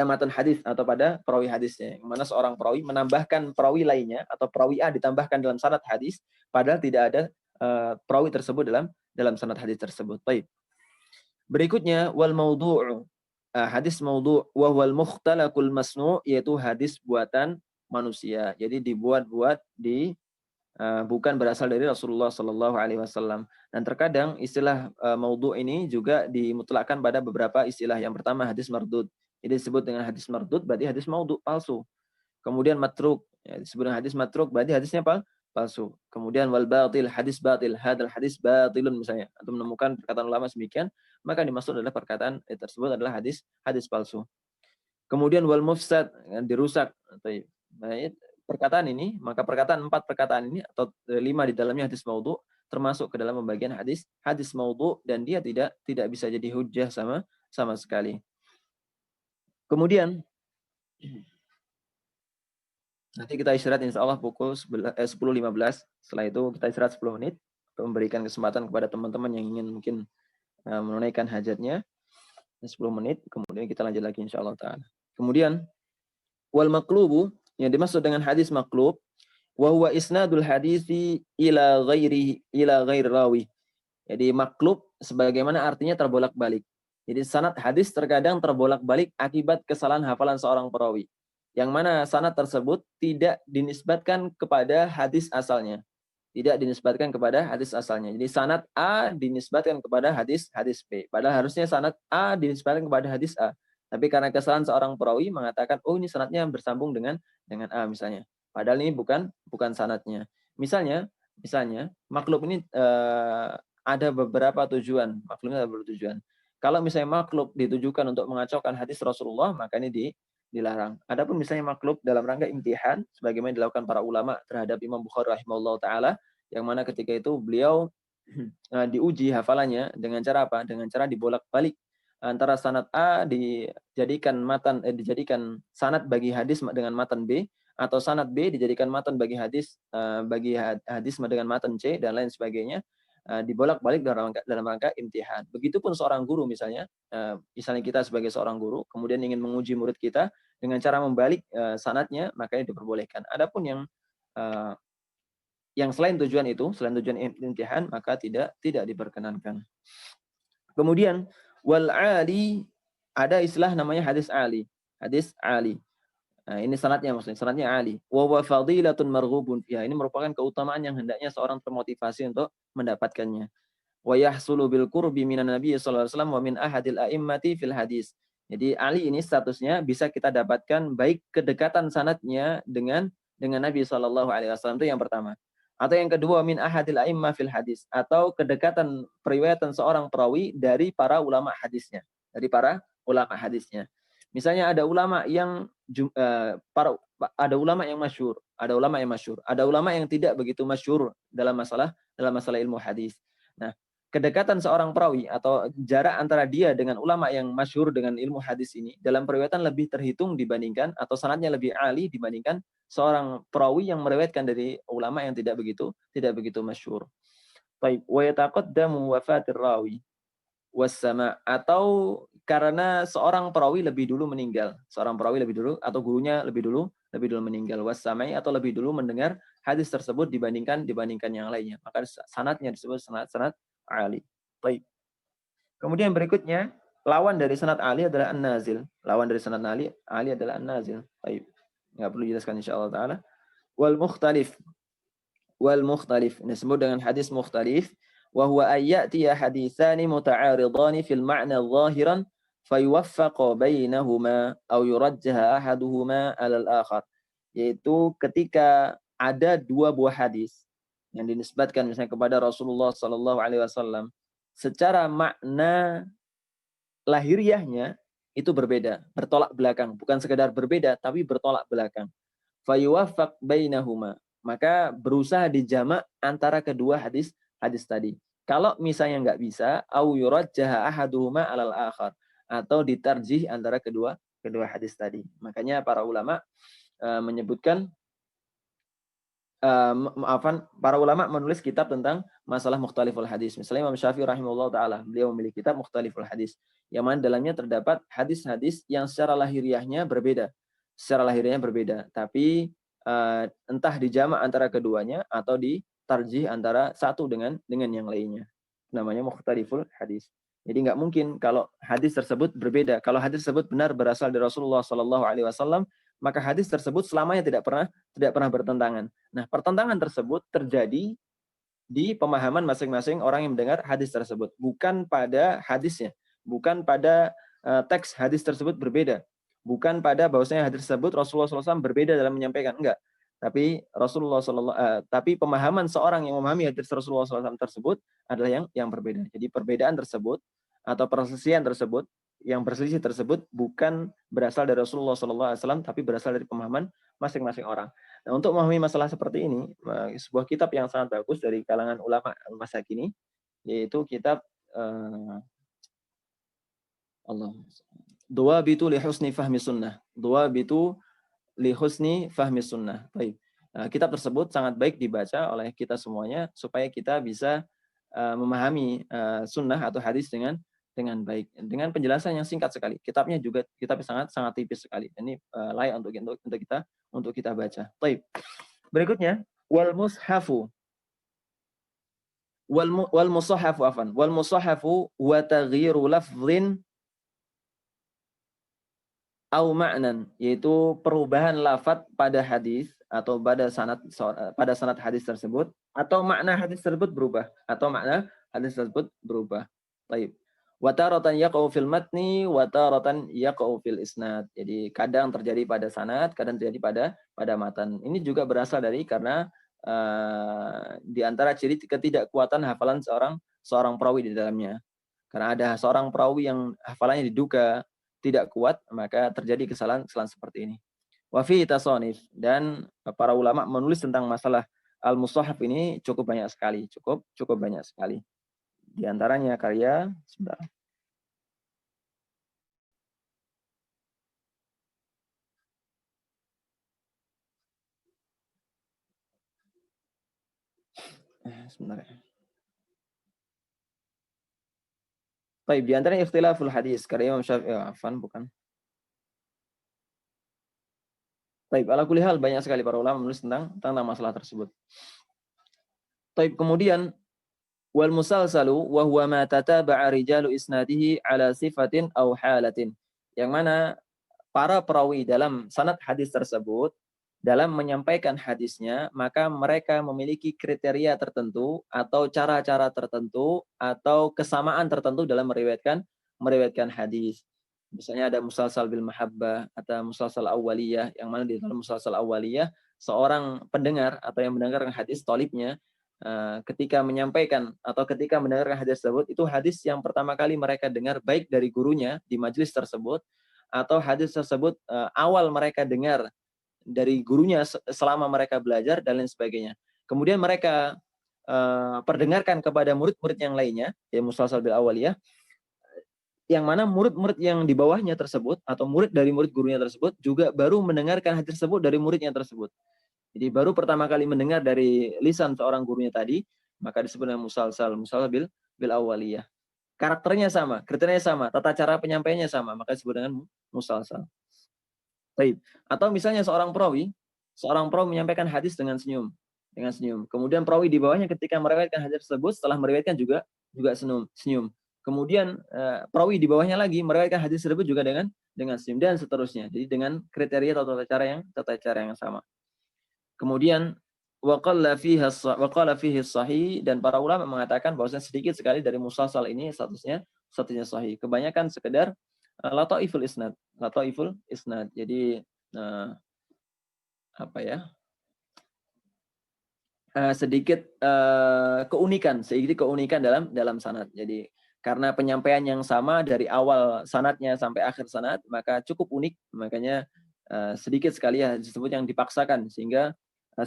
matan hadis atau pada perawi hadisnya, yang mana seorang perawi menambahkan perawi lainnya atau perawi A ditambahkan dalam sanad hadis, padahal tidak ada perawi tersebut dalam sanad hadis tersebut. Baik. Berikutnya wal maudhu'u, hadis maudhu' wa wal mukhtalaqul masnu', yaitu hadis buatan manusia. Jadi dibuat-buat bukan berasal dari Rasulullah Shallallahu Alaihi Wasallam. Dan terkadang istilah maudhu' ini juga dimutlakkan pada beberapa istilah. Yang pertama hadis mardud. Jadi disebut dengan hadis mardud berarti hadis maudhu', palsu. Kemudian matruk, ya, disebut dengan hadis matruk berarti hadisnya palsu. Kemudian wal batil, hadis batil, hadal hadis batilun misalnya. Atau menemukan perkataan ulama demikian, maka dimaksud adalah perkataan tersebut adalah hadis palsu. Kemudian wal mufsad, dirusak. Baik. Perkataan ini, maka perkataan 4 perkataan ini atau 5 di dalamnya hadis maudhu' termasuk ke dalam pembagian hadis maudhu', dan dia tidak bisa jadi hujjah sama sekali. Kemudian nanti kita istirahat insyaallah pukul 10.15. Setelah itu kita istirahat 10 menit untuk memberikan kesempatan kepada teman-teman yang ingin mungkin menunaikan hajatnya. 10 menit, kemudian kita lanjut lagi insyaallah taala. Kemudian wal maqlubu, yang dimaksud dengan hadis maqlub, wa huwa isnadul hadisi ila ghairi rawi. Jadi maqlub sebagaimana artinya terbolak-balik. Jadi sanad hadis terkadang terbolak-balik akibat kesalahan hafalan seorang perawi, yang mana sanad tersebut tidak dinisbatkan kepada hadis asalnya. Jadi sanad A dinisbatkan kepada hadis B. Padahal harusnya sanad A dinisbatkan kepada hadis A. Tapi karena kesalahan seorang perawi mengatakan, oh ini sanadnya bersambung dengan A misalnya. Padahal ini bukan sanadnya. Misalnya maklub ini ada beberapa tujuan. Maklubnya ada beberapa tujuan. Kalau misalnya maklub ditujukan untuk mengacaukan hadis Rasulullah, maka ini dilarang. Adapun misalnya maklub dalam rangka imtihan, sebagaimana dilakukan para ulama terhadap Imam Bukhari rahimahullah ta'ala, yang mana ketika itu beliau diuji hafalannya dengan cara apa? Dengan cara dibolak-balik antara sanad A dijadikan sanad bagi hadis dengan matan B, atau sanad B dijadikan matan bagi hadis dengan matan C, dan lain sebagainya. Dibolak-balik dalam rangka imtihan. Begitupun seorang guru misalnya kita sebagai seorang guru kemudian ingin menguji murid kita dengan cara membalik sanadnya, makanya diperbolehkan. Adapun yang selain tujuan imtihan, maka tidak diperkenankan. Kemudian wal ali, ada istilah namanya hadis ali. Ini sanadnya, maksudnya sanadnya ali. Wa fadilatun marghubun fiha, ini merupakan keutamaan yang hendaknya seorang termotivasi untuk mendapatkannya. Wa yahsulu bil qurbi minan nabiy sallallahu alaihi wasallam wa min ahadil a'immati fil hadis. Jadi ali ini statusnya bisa kita dapatkan baik kedekatan sanadnya dengan Nabi sallallahu alaihi wasallam, itu yang pertama. Atau yang kedua min ahadil a'immah fil hadis, atau kedekatan periwayatan seorang perawi dari para ulama hadisnya. Misalnya ada ulama yang ada ulama yang masyhur, ada ulama yang tidak begitu masyhur dalam masalah ilmu hadis. Nah, kedekatan seorang perawi atau jarak antara dia dengan ulama yang masyhur dengan ilmu hadis ini dalam periwayatan lebih terhitung dibandingkan, atau sanadnya lebih ali dibandingkan seorang perawi yang meriwayatkan dari ulama yang tidak begitu masyhur. Baik, wa yataqaddamu wafatir rawi was-sama', atau karena seorang perawi lebih dulu meninggal, atau gurunya lebih dulu meninggal, was-sama'i, atau lebih dulu mendengar hadis tersebut dibandingkan yang lainnya, maka sanadnya disebut sanad ali. Baik. Kemudian berikutnya lawan dari sanad Ali adalah an-nazil. Lawan dari sanad Ali adalah an-nazil. Baik. Enggak perlu dijelaskan insyaallah taala. Wal mukhtalif. Wal mukhtalif. Ini disebut dengan hadis mukhtalif. Wa huwa ayyatiya haditsani muta'aridani fil ma'na zahiran fayuwaffaqa bainahuma aw yurajjaha ahaduhuma 'ala al-akhar. Yaitu ketika ada dua buah hadis yang dinisbatkan misalnya kepada Rasulullah sallallahu alaihi wasallam secara makna lahiriahnya itu berbeda, bertolak belakang, bukan sekedar berbeda tapi bertolak belakang. Fayuwaffaq bainahuma, maka berusaha dijamak antara kedua hadis tadi. Kalau misalnya nggak bisa, au yurajjaha ahaduhuma 'alal akhar, atau ditarjih antara kedua hadis tadi. Makanya para ulama menyebutkan para ulama menulis kitab tentang masalah mukhtaliful hadis. Misalnya Imam Syafi'i rahimahullah taala, beliau memiliki kitab mukhtaliful hadis, yang mana dalamnya terdapat hadis-hadis yang secara lahiriahnya berbeda. Tapi entah dijamak antara keduanya atau ditarjih antara satu dengan yang lainnya. Namanya mukhtaliful hadis. Jadi nggak mungkin kalau hadis tersebut berbeda. Kalau hadis tersebut benar berasal dari Rasulullah Shallallahu Alaihi Wasallam, maka hadis tersebut selamanya tidak pernah bertentangan. Nah, pertentangan tersebut terjadi di pemahaman masing-masing orang yang mendengar hadis tersebut, bukan pada hadisnya, bukan pada teks hadis tersebut berbeda, bukan pada bahwasanya hadis tersebut Rasulullah SAW berbeda dalam menyampaikan, enggak. Tapi tapi pemahaman seorang yang memahami hadis Rasulullah SAW tersebut adalah yang berbeda. Jadi perbedaan tersebut atau perselisihan tersebut, yang berselisih tersebut bukan berasal dari Rasulullah SAW, tapi berasal dari pemahaman masing-masing orang. Nah, untuk memahami masalah seperti ini, sebuah kitab yang sangat bagus dari kalangan ulama masa kini, yaitu kitab Dhawabitu li husni fahmi sunnah. Dhawabitu li husni fahmi sunnah. Baik. Kitab tersebut sangat baik dibaca oleh kita semuanya supaya kita bisa memahami sunnah atau hadis dengan baik, dengan penjelasan yang singkat sekali. Kitabnya juga sangat tipis sekali. Ini layak untuk kita baca. Baik. Berikutnya wal mushafu wa taghyiru lafdhin au ma'nan, yaitu perubahan lafaz pada hadis atau pada sanad hadis tersebut, atau makna hadis tersebut berubah, Baik. Wa taratan yaqau fil matni wa taratan yaqau fil isnad. Jadi kadang terjadi pada sanad, kadang terjadi pada matan. Ini juga berasal dari karena di antara ciri ketidakkuatan hafalan seorang perawi di dalamnya. Karena ada seorang perawi yang hafalannya diduga tidak kuat, maka terjadi kesalahan seperti ini. Wa fi tasonif, dan para ulama menulis tentang masalah al-mushaf ini cukup banyak sekali. Di antaranya karya sebentar. Sebentar ya. Baik, di antaranya ikhtilaful hadis karya Imam Syafi'i, bukan. Baik, ala kulli hal banyak sekali para ulama menulis tentang masalah tersebut. Baik, kemudian wal musalsalu wa huwa ma tataba'a rijalu isnadihi ala sifatin aw halatin. Yang mana para perawi dalam sanad hadis tersebut dalam menyampaikan hadisnya, maka mereka memiliki kriteria tertentu atau cara-cara tertentu atau kesamaan tertentu dalam meriwayatkan hadis. Misalnya ada musalsal bil mahabbah atau musalsal awwaliyah, yang mana di dalam musalsal awwaliyah seorang pendengar atau yang mendengarkan hadis tolibnya ketika menyampaikan atau ketika mendengarkan hadis tersebut, itu hadis yang pertama kali mereka dengar baik dari gurunya di majelis tersebut, atau hadis tersebut awal mereka dengar dari gurunya selama mereka belajar dan lain sebagainya. Kemudian mereka perdengarkan kepada murid-murid yang lainnya, ya musalsal bil awwaliyah, yang mana murid-murid yang di bawahnya tersebut atau murid dari murid gurunya tersebut juga baru mendengarkan hadis tersebut dari muridnya tersebut. Jadi baru pertama kali mendengar dari lisan seorang gurunya tadi, maka disebut dengan musalsal bil awwaliyah. Karakternya sama, kriterianya sama, tata cara penyampaiannya sama, maka disebut dengan musalsal. Baik. Atau misalnya seorang perawi menyampaikan hadis dengan senyum. Kemudian perawi di bawahnya ketika meriwayatkan hadis tersebut, setelah meriwayatkan juga senyum. Kemudian perawi di bawahnya lagi meriwayatkan hadis tersebut juga dengan sim dan seterusnya. Jadi dengan kriteria atau tata cara yang sama. Kemudian waqala fihi sahih, dan para ulama mengatakan bahwasanya sedikit sekali dari musalsal ini statusnya sahih. Kebanyakan sekedar lataiful isnad. Jadi sedikit keunikan dalam sanad. Jadi karena penyampaian yang sama dari awal sanadnya sampai akhir sanad, maka cukup unik, makanya sedikit sekali ya disebut yang dipaksakan, sehingga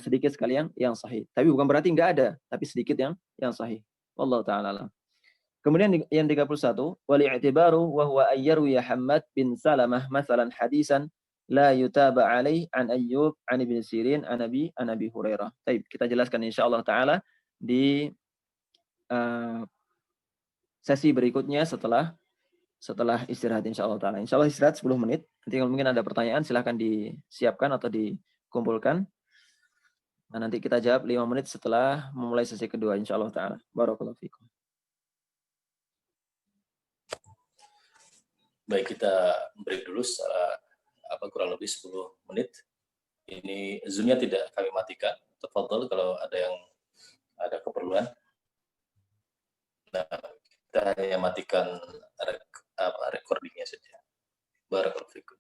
sedikit sekali yang sahih. Tapi bukan berarti nggak ada, tapi sedikit yang sahih. Wallahu ta'ala alam. Kemudian yang 31, wal i'tibaru wa huwa ayyaru ya Hammad bin Salamah masalan hadisan la yutaba alaih an Ayyub an Ibn Sirin an Abi Hurairah. Baik, kita jelaskan insyaallah taala di sesi berikutnya setelah istirahat insyaallah taala. Insyaallah istirahat 10 menit. Nanti kalau mungkin ada pertanyaan silahkan disiapkan atau dikumpulkan. Nah, nanti kita jawab 5 menit setelah memulai sesi kedua insyaallah taala. Barakallahu fikum. Baik, kita break dulu kurang lebih 10 menit. Ini Zoom-nya tidak kami matikan. Tafadhol kalau ada keperluan. Nah, kita hanya matikan recording-nya saja. Barakallahu fikum.